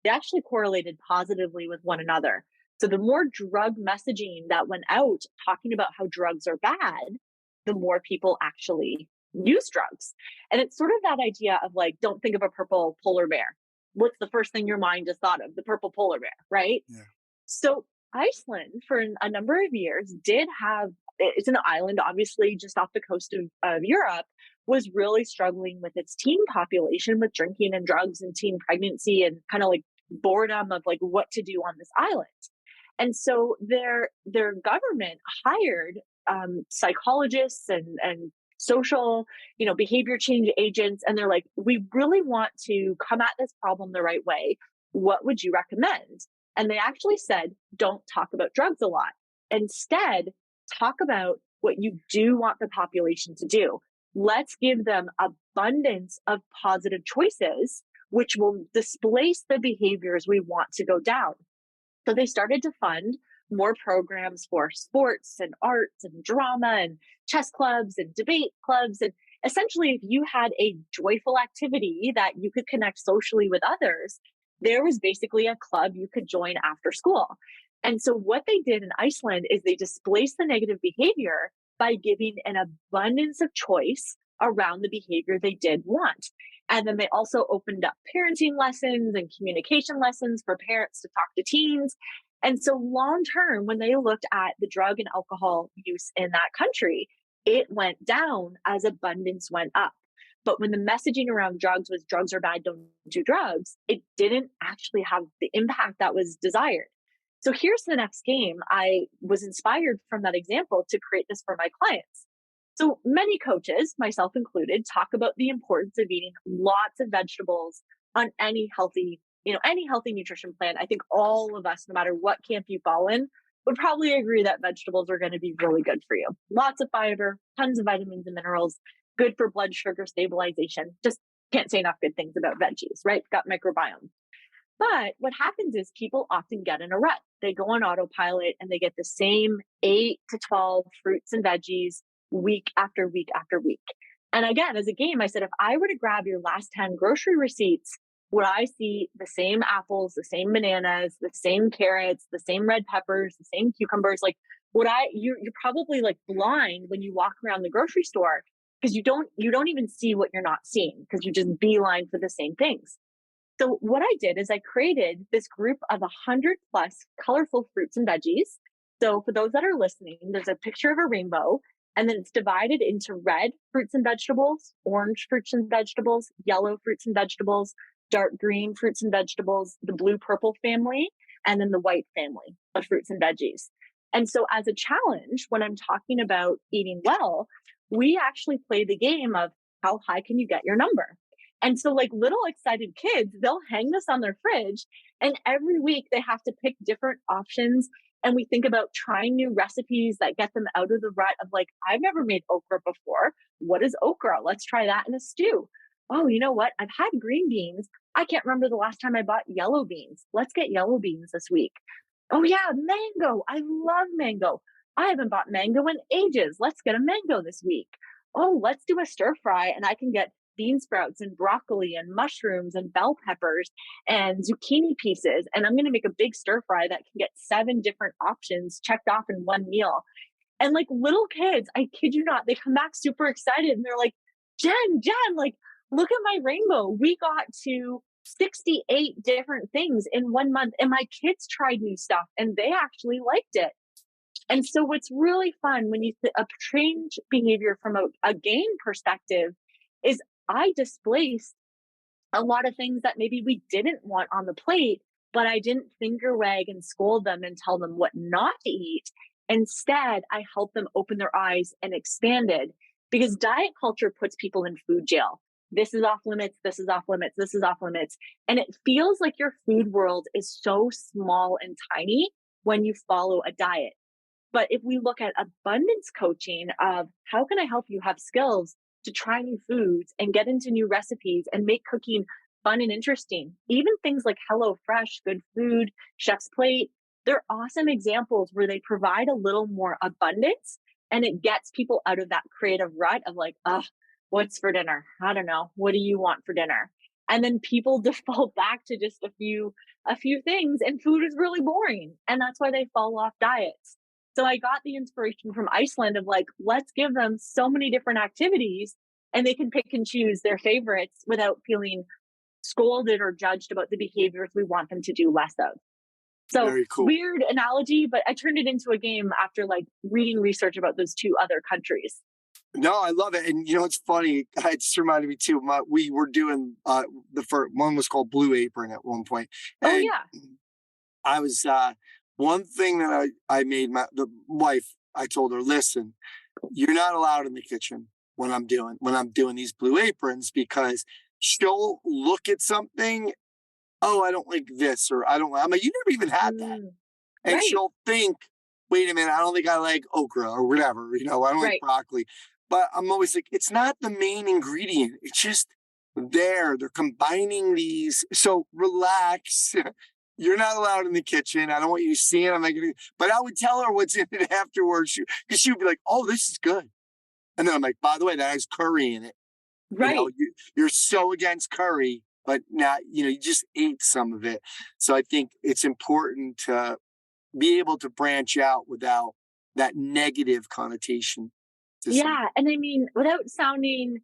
they actually correlated positively with one another. So the more drug messaging that went out talking about how drugs are bad, the more people actually use drugs. And it's sort of that idea of like, don't think of a purple polar bear. What's the first thing your mind just thought of? The purple polar bear, right? Yeah. So Iceland, for a number of years, it's an island, obviously, just off the coast of Europe, was really struggling with its teen population with drinking and drugs and teen pregnancy and kind of like boredom of like what to do on this island. And so their government hired psychologists and social, behavior change agents. And they're like, we really want to come at this problem the right way. What would you recommend? And they actually said, don't talk about drugs a lot. Instead, talk about what you do want the population to do. Let's give them abundance of positive choices, which will displace the behaviors we want to go down. So they started to fund more programs for sports and arts and drama and chess clubs and debate clubs. And essentially, if you had a joyful activity that you could connect socially with others, there was basically a club you could join after school. And so what they did in Iceland is they displaced the negative behavior by giving an abundance of choice around the behavior they did want. And then they also opened up parenting lessons and communication lessons for parents to talk to teens. And so long term, when they looked at the drug and alcohol use in that country, it went down as abundance went up. But when the messaging around drugs was drugs are bad, don't do drugs, it didn't actually have the impact that was desired. So here's the next game. I was inspired from that example to create this for my clients. So many coaches, myself included, talk about the importance of eating lots of vegetables on any healthy nutrition plan. I think all of us, no matter what camp you fall in, would probably agree that vegetables are going to be really good for you. Lots of fiber, tons of vitamins and minerals, good for blood sugar stabilization. Just can't say enough good things about veggies, right? Gut microbiome. But what happens is people often get in a rut. They go on autopilot and they get the same 8 to 12 fruits and veggies week after week after week. And again, as a game, I said, if I were to grab your last 10 grocery receipts, would I see the same apples, the same bananas, the same carrots, the same red peppers, the same cucumbers? Like, you're probably like blind when you walk around the grocery store because you don't even see what you're not seeing because you just beeline for the same things. So what I did is I created this group of 100 plus colorful fruits and veggies. So for those that are listening, there's a picture of a rainbow, and then it's divided into red fruits and vegetables, orange fruits and vegetables, yellow fruits and vegetables, dark green fruits and vegetables, the blue purple family, and then the white family of fruits and veggies. And so as a challenge, when I'm talking about eating well, we actually play the game of how high can you get your number? And so like little excited kids, they'll hang this on their fridge, and every week they have to pick different options. And we think about trying new recipes that get them out of the rut of like, I've never made okra before. What is okra? Let's try that in a stew. Oh, you know what? I've had green beans. I can't remember the last time I bought yellow beans. Let's get yellow beans this week. Oh yeah, mango. I love mango. I haven't bought mango in ages. Let's get a mango this week. Oh, let's do a stir fry and I can get bean sprouts and broccoli and mushrooms and bell peppers and zucchini pieces. And I'm going to make a big stir fry that can get 7 different options checked off in one meal. And like little kids, I kid you not, they come back super excited and they're like, Jen, like, look at my rainbow. We got to 68 different things in 1 month. And my kids tried new stuff and they actually liked it. And so what's really fun when you change behavior from a game perspective is I displaced a lot of things that maybe we didn't want on the plate, but I didn't finger wag and scold them and tell them what not to eat. Instead, I helped them open their eyes and expanded, because diet culture puts people in food jail. This is off limits. This is off limits. This is off limits. And it feels like your food world is so small and tiny when you follow a diet. But if we look at abundance coaching of how can I help you have skills to try new foods and get into new recipes and make cooking fun and interesting, even things like HelloFresh, Good Food, Chef's Plate, they're awesome examples where they provide a little more abundance and it gets people out of that creative rut of like, what's for dinner? I don't know. What do you want for dinner? And then people default back to just a few things, and food is really boring. And that's why they fall off diets. So I got the inspiration from Iceland of like, let's give them so many different activities and they can pick and choose their favorites without feeling scolded or judged about the behaviors we want them to do less of. So Very cool. Weird analogy, but I turned it into a game after like reading research about those 2 other countries. No, I love it. And you know, it's funny. It just reminded me too. We were doing the first one was called Blue Apron at one point. And oh yeah. I was one thing that I made the wife, I told her, listen, you're not allowed in the kitchen when I'm doing these Blue Aprons, because she'll look at something. Oh, I don't like this, or I'm like, you never even had that. And right. She'll think, wait a minute, I don't think I like okra or whatever, I don't right. like broccoli. But I'm always like, it's not the main ingredient. It's just there. They're combining these. So relax. you're not allowed in the kitchen. I don't want you seeing. But I would tell her what's in it afterwards because she would be like, "Oh, this is good." And then I'm like, "By the way, that has curry in it. Right. You're so against curry, but not, you just ate some of it." So I think it's important to be able to branch out without that negative connotation. Yeah. And I mean, without sounding,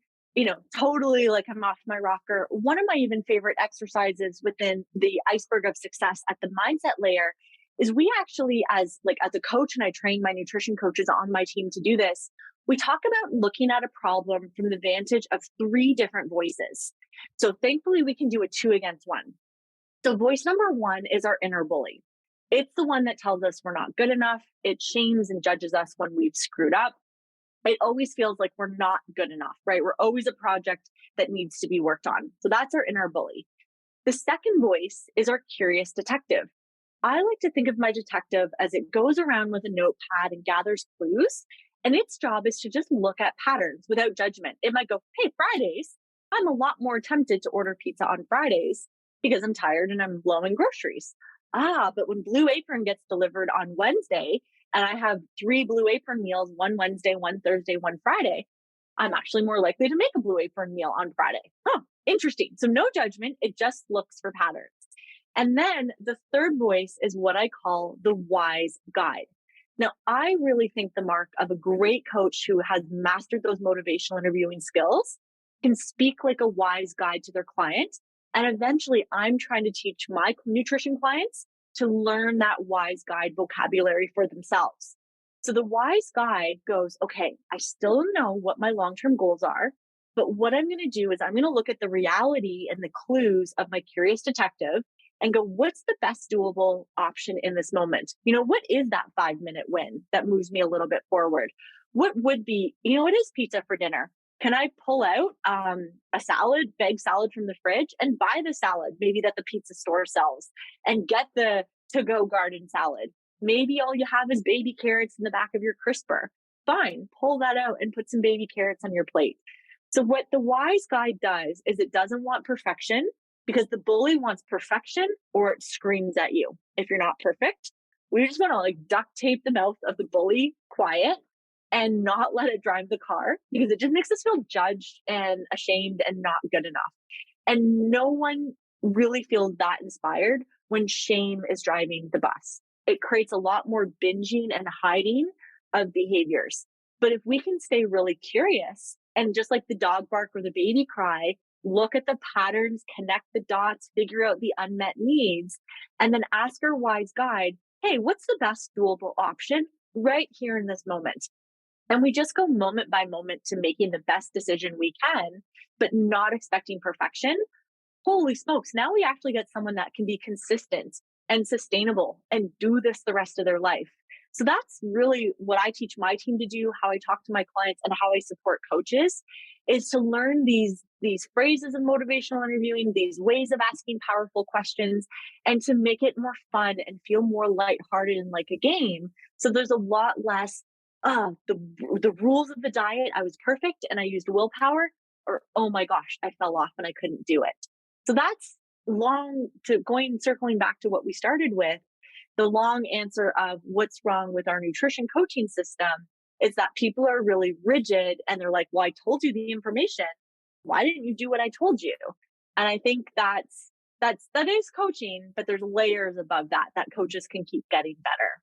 totally like I'm off my rocker, one of my even favorite exercises within the iceberg of success at the mindset layer is we actually, as a coach, and I train my nutrition coaches on my team to do this, we talk about looking at a problem from the vantage of 3 different voices. So thankfully we can do a 2 against 1. So voice number 1 is our inner bully. It's the one that tells us we're not good enough. It shames and judges us when we've screwed up. It always feels like we're not good enough, right? We're always a project that needs to be worked on. So that's our inner bully. The second voice is our curious detective. I like to think of my detective as it goes around with a notepad and gathers clues. And its job is to just look at patterns without judgment. It might go, "Hey, Fridays, I'm a lot more tempted to order pizza on Fridays because I'm tired and I'm low in groceries. But when Blue Apron gets delivered on Wednesday and I have 3 Blue Apron meals, one Wednesday, one Thursday, one Friday, I'm actually more likely to make a Blue Apron meal on Friday." Interesting. So no judgment. It just looks for patterns. And then the third voice is what I call the wise guide. Now, I really think the mark of a great coach who has mastered those motivational interviewing skills can speak like a wise guide to their client. And eventually, I'm trying to teach my nutrition clients to learn that wise guide vocabulary for themselves. So the wise guide goes, "Okay, I still don't know what my long-term goals are, but what I'm going to do is I'm going to look at the reality and the clues of my curious detective and go, what's the best doable option in this moment? What is that 5-minute win that moves me a little bit forward? What would be, it is pizza for dinner. Can I pull out a salad, bag salad from the fridge and buy the salad maybe that the pizza store sells and get the to-go garden salad? Maybe all you have is baby carrots in the back of your crisper. Fine, pull that out and put some baby carrots on your plate." So what the wise guide does is it doesn't want perfection, because the bully wants perfection or it screams at you if you're not perfect. We just want to duct tape the mouth of the bully quiet and not let it drive the car, because it just makes us feel judged and ashamed and not good enough. And no one really feels that inspired when shame is driving the bus. It creates a lot more binging and hiding of behaviors. But if we can stay really curious and just like the dog bark or the baby cry, look at the patterns, connect the dots, figure out the unmet needs, and then ask our wise guide, "Hey, what's the best doable option right here in this moment?" And we just go moment by moment to making the best decision we can, but not expecting perfection. Holy smokes, now we actually get someone that can be consistent and sustainable and do this the rest of their life. So that's really what I teach my team to do, how I talk to my clients, and how I support coaches, is to learn these phrases of motivational interviewing, these ways of asking powerful questions, and to make it more fun and feel more lighthearted and like a game. So there's a lot less the rules of the diet, I was perfect and I used willpower, or oh my gosh, I fell off and I couldn't do it. So that's circling back to what we started with. The long answer of what's wrong with our nutrition coaching system is that people are really rigid and they're like, "Well, I told you the information. Why didn't you do what I told you?" And I think that is coaching, but there's layers above that coaches can keep getting better.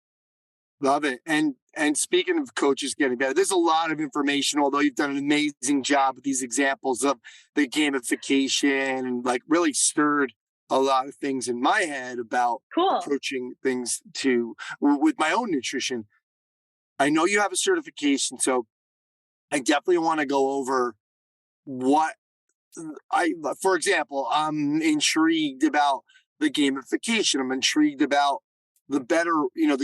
Love it. And speaking of coaches getting better, there's a lot of information, although you've done an amazing job with these examples of the gamification and really stirred a lot of things in my head about Cool. approaching things with my own nutrition. I know you have a certification, so I definitely want to go over for example, I'm intrigued about the gamification. I'm intrigued about the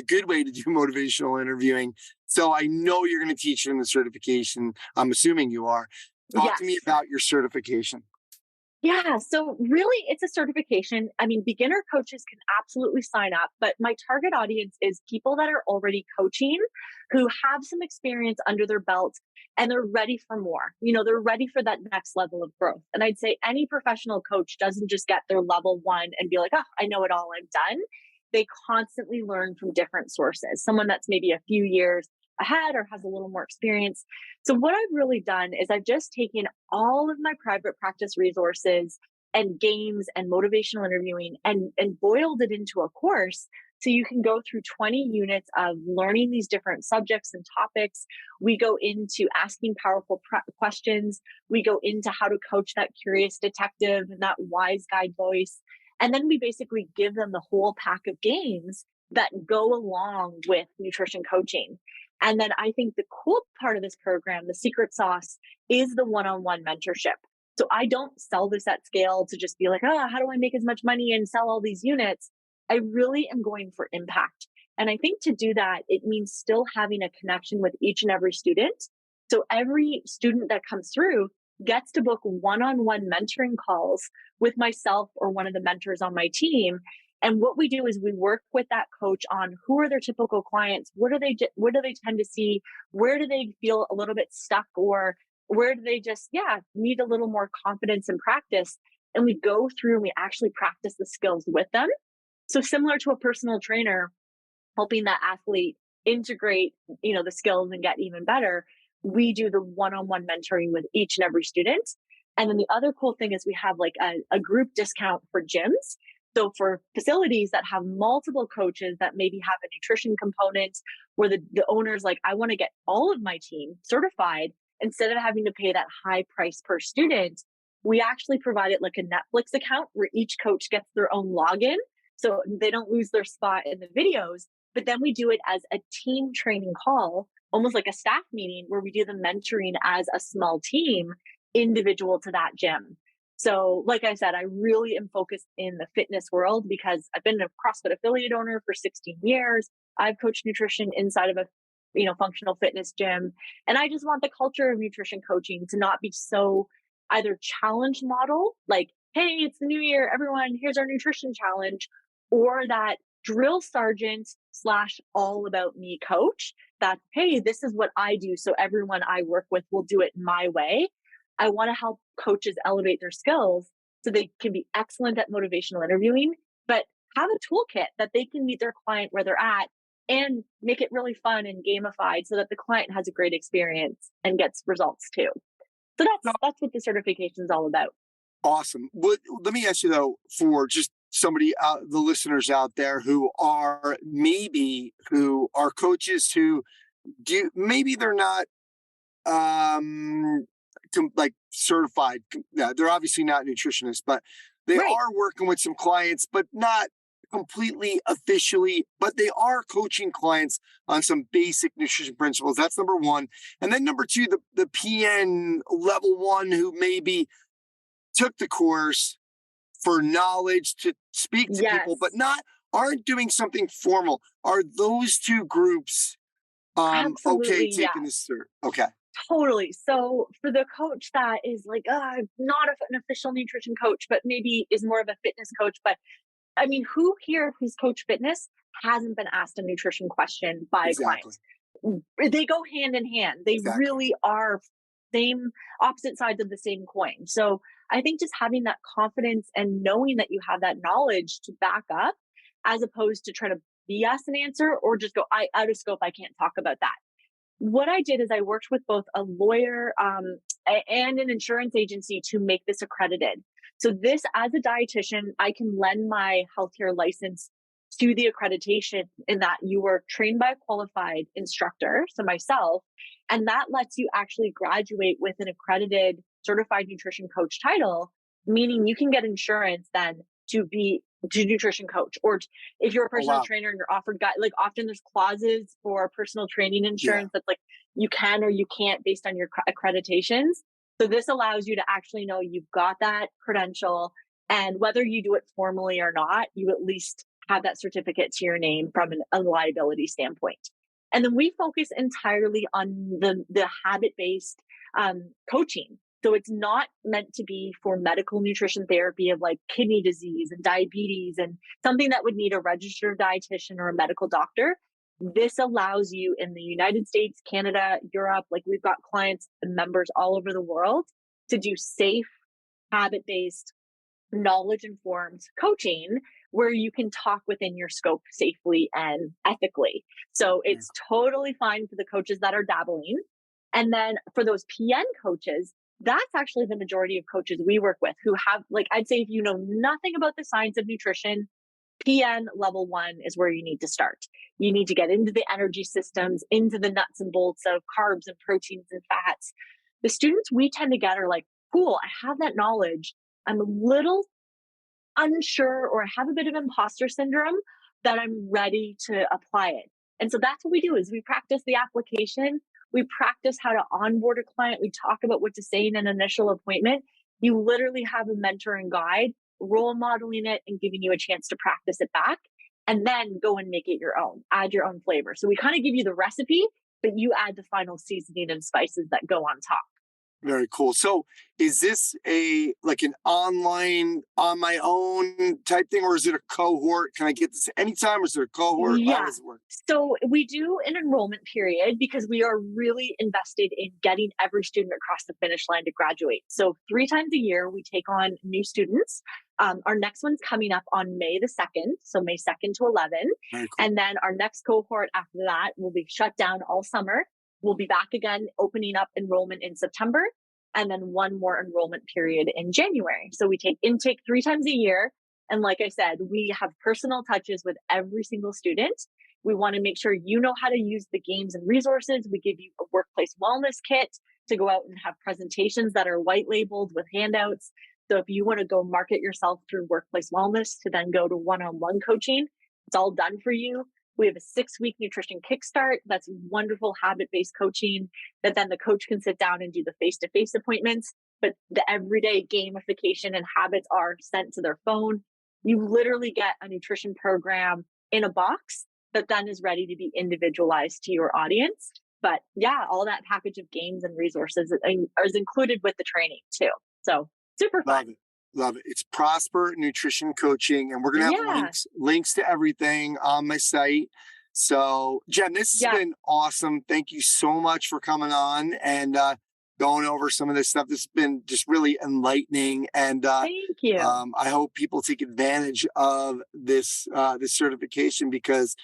good way to do motivational interviewing. So I know you're going to teach it in the certification. I'm assuming you are. Talk to me about your certification. Yeah, so really it's a certification. I mean, beginner coaches can absolutely sign up, but my target audience is people that are already coaching who have some experience under their belt and they're ready for more. They're ready for that next level of growth. And I'd say any professional coach doesn't just get their level 1 and be like, "Oh, I know it all, I'm done." They constantly learn from different sources. Someone that's maybe a few years ahead or has a little more experience. So what I've really done is I've just taken all of my private practice resources and games and motivational interviewing and boiled it into a course. So you can go through 20 units of learning these different subjects and topics. We go into asking powerful questions. We go into how to coach that curious detective and that wise guide voice. And then we basically give them the whole pack of games that go along with nutrition coaching. And then I think the cool part of this program, the secret sauce, is the one-on-one mentorship. So I don't sell this at scale to just be like, oh, how do I make as much money and sell all these units? I really am going for impact. And I think to do that, it means still having a connection with each and every student. So every student that comes through gets to book one-on-one mentoring calls with myself or one of the mentors on my team. And what we do is we work with that coach on who are their typical clients, what do they tend to see, where do they feel a little bit stuck, or where do they just need a little more confidence and practice. And we go through and we actually practice the skills with them. So similar to a personal trainer helping that athlete integrate the skills and get even better, we do the one-on-one mentoring with each and every student. And then the other cool thing is we have like a group discount for gyms. So for facilities that have multiple coaches that maybe have a nutrition component where the owner's like, I want to get all of my team certified, instead of having to pay that high price per student, we actually provide it like a Netflix account where each coach gets their own login. So they don't lose their spot in the videos, but then we do it as a team training call, almost like a staff meeting where we do the mentoring as a small team individual to that gym. So like I said, I really am focused in the fitness world because I've been a CrossFit affiliate owner for 16 years. I've coached nutrition inside of a functional fitness gym. And I just want the culture of nutrition coaching to not be so either challenge model, like, hey, it's the new year, everyone, here's our nutrition challenge, or that drill sergeant / all about me coach that, hey, this is what I do. So everyone I work with will do it my way. I want to help coaches elevate their skills so they can be excellent at motivational interviewing, but have a toolkit that they can meet their client where they're at and make it really fun and gamified so that the client has a great experience and gets results too. So that's what the certification is all about. Awesome. Let me ask you though, for just somebody the listeners out there who are coaches who maybe they're not like certified. Yeah, they're obviously not nutritionists, but they Right. are working with some clients, but not completely officially, but they are coaching clients on some basic nutrition principles. That's number one. And then number two, the PN level 1 who maybe took the course for knowledge to speak to people, but aren't doing something formal. Are those two groups okay Absolutely, taking this through? Okay. Totally. So for the coach that is like, I'm not an official nutrition coach, but maybe is more of a fitness coach. But I mean, who here who's coach fitness hasn't been asked a nutrition question by Exactly. a client? They go hand in hand. They Exactly. really are opposite sides of the same coin. So I think just having that confidence and knowing that you have that knowledge to back up, as opposed to trying to BS an answer or just go, out of scope, I can't talk about that. What I did is I worked with both a lawyer and an insurance agency to make this accredited. So this, as a dietitian, I can lend my healthcare license to the accreditation in that you were trained by a qualified instructor, so myself, and that lets you actually graduate with an accredited certified nutrition coach title, meaning you can get insurance then to be to nutrition coach, or if you're a personal trainer and you're offered like often there's clauses for personal training insurance that's like you can or you can't based on your accreditations. So this allows you to actually know you've got that credential, and whether you do it formally or not, you at least have that certificate to your name from a liability standpoint. And then we focus entirely on the habit-based coaching. So it's not meant to be for medical nutrition therapy of like kidney disease and diabetes and something that would need a registered dietitian or a medical doctor. This allows you in the United States, Canada, Europe, like we've got clients and members all over the world to do safe, habit-based, knowledge-informed coaching where you can talk within your scope safely and ethically. So it's totally fine for the coaches that are dabbling. And then for those PN coaches, that's actually the majority of coaches we work with who have, like, I'd say if you know nothing about the science of nutrition, PN level 1 is where you need to start. You need to get into the energy systems, into the nuts and bolts of carbs and proteins and fats. The students we tend to get are like, cool, I have that knowledge. I'm a little unsure or I have a bit of imposter syndrome that I'm ready to apply it. And so that's what we do is we practice the application. We practice how to onboard a client. We talk about what to say in an initial appointment. You literally have a mentor and guide role modeling it and giving you a chance to practice it back and then go and make it your own, add your own flavor. So we kind of give you the recipe, but you add the final seasoning and spices that go on top. Very cool. So is this like an online on my own type thing, or is it a cohort? Can I get this anytime, or is there a cohort? Yeah. How does it work? So we do an enrollment period because we are really invested in getting every student across the finish line to graduate. So 3 times a year, we take on new students. Our next one's coming up on May the 2nd. So May 2nd to 11. Very cool. And then our next cohort after that will be shut down all summer. We'll be back again, opening up enrollment in September, and then one more enrollment period in January. So we take intake 3 times a year. And like I said, we have personal touches with every single student. We want to make sure you know how to use the games and resources. We give you a workplace wellness kit to go out and have presentations that are white labeled with handouts. So if you want to go market yourself through workplace wellness to then go to one-on-one coaching, it's all done for you. We have a 6-week nutrition kickstart. That's wonderful habit-based coaching that then the coach can sit down and do the face-to-face appointments. But the everyday gamification and habits are sent to their phone. You literally get a nutrition program in a box that then is ready to be individualized to your audience. But yeah, all that package of games and resources is included with the training too. So super fun. Love it. It's Prosper Nutrition Coaching, and we're going to have links to everything on my site. So, Jen, this has been awesome. Thank you so much for coming on and going over some of this stuff. This has been just really enlightening. And thank you. I hope people take advantage of this certification, because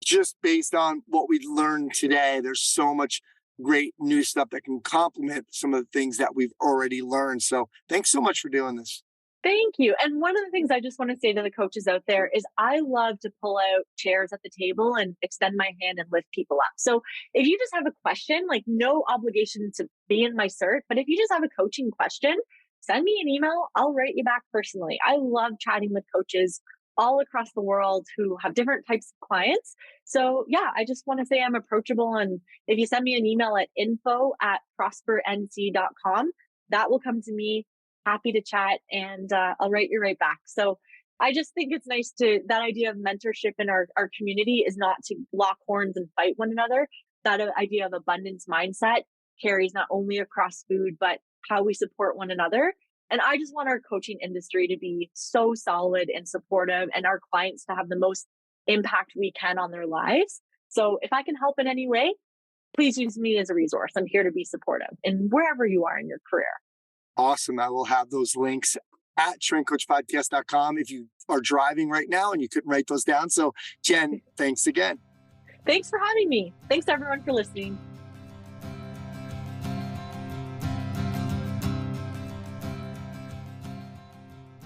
just based on what we learned today, there's so much great new stuff that can complement some of the things that we've already learned. So thanks so much for doing this. Thank you. And one of the things I just want to say to the coaches out there is I love to pull out chairs at the table and extend my hand and lift people up. So if you just have a question, like no obligation to be in my cert, but if you just have a coaching question, send me an email. I'll write you back personally. I love chatting with coaches all across the world who have different types of clients. So yeah, I just want to say I'm approachable. And if you send me an email at info@prospernc.com, that will come to me. Happy to chat, and I'll write you right back. So I just think it's nice that idea of mentorship in our community is not to lock horns and fight one another. That idea of abundance mindset carries not only across food, but how we support one another. And I just want our coaching industry to be so solid and supportive, and our clients to have the most impact we can on their lives. So if I can help in any way, please use me as a resource. I'm here to be supportive and wherever you are in your career. Awesome. I will have those links at StrengthCoachPodcast.com if you are driving right now and you couldn't write those down. So Jen, thanks again. Thanks for having me. Thanks everyone for listening.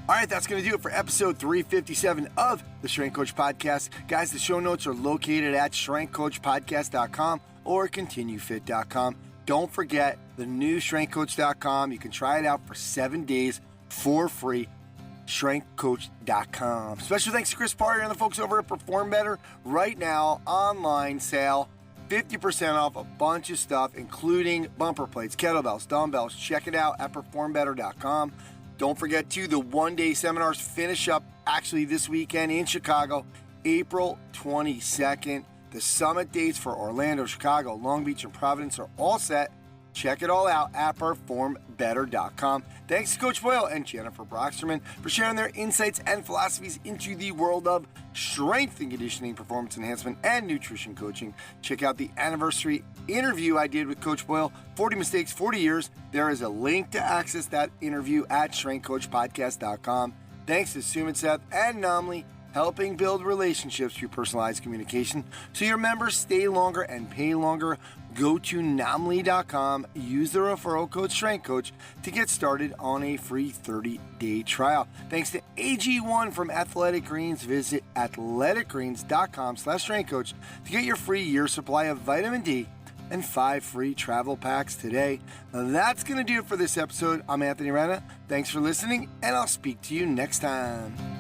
All right, that's going to do it for episode 357 of the Strength Coach Podcast. Guys, the show notes are located at StrengthCoachPodcast.com or ContinueFit.com. Don't forget the new StrengthCoach.com. You can try it out for 7 days for free. StrengthCoach.com. Special thanks to Chris Party and the folks over at Perform Better. Right now, online sale, 50% off a bunch of stuff, including bumper plates, kettlebells, dumbbells. Check it out at PerformBetter.com. Don't forget, too, the one-day seminars finish up actually this weekend in Chicago, April 22nd. The summit dates for Orlando, Chicago, Long Beach, and Providence are all set. Check it all out at performbetter.com. Thanks to Coach Boyle and Jennifer Broxterman for sharing their insights and philosophies into the world of strength and conditioning, performance enhancement, and nutrition coaching. Check out the anniversary interview I did with Coach Boyle, 40 Mistakes, 40 Years. There is a link to access that interview at StrengthCoachPodcast.com. Thanks to Sumit Seth and Naamly, helping build relationships through personalized communication so your members stay longer and pay longer. Go to Naamly.com, use the referral code StrengthCoach to get started on a free 30-day trial. Thanks to AG1 from Athletic Greens. Visit athleticgreens.com/StrengthCoach to get your free year supply of vitamin D and 5 free travel packs today. That's going to do it for this episode. I'm Anthony Renna. Thanks for listening, and I'll speak to you next time.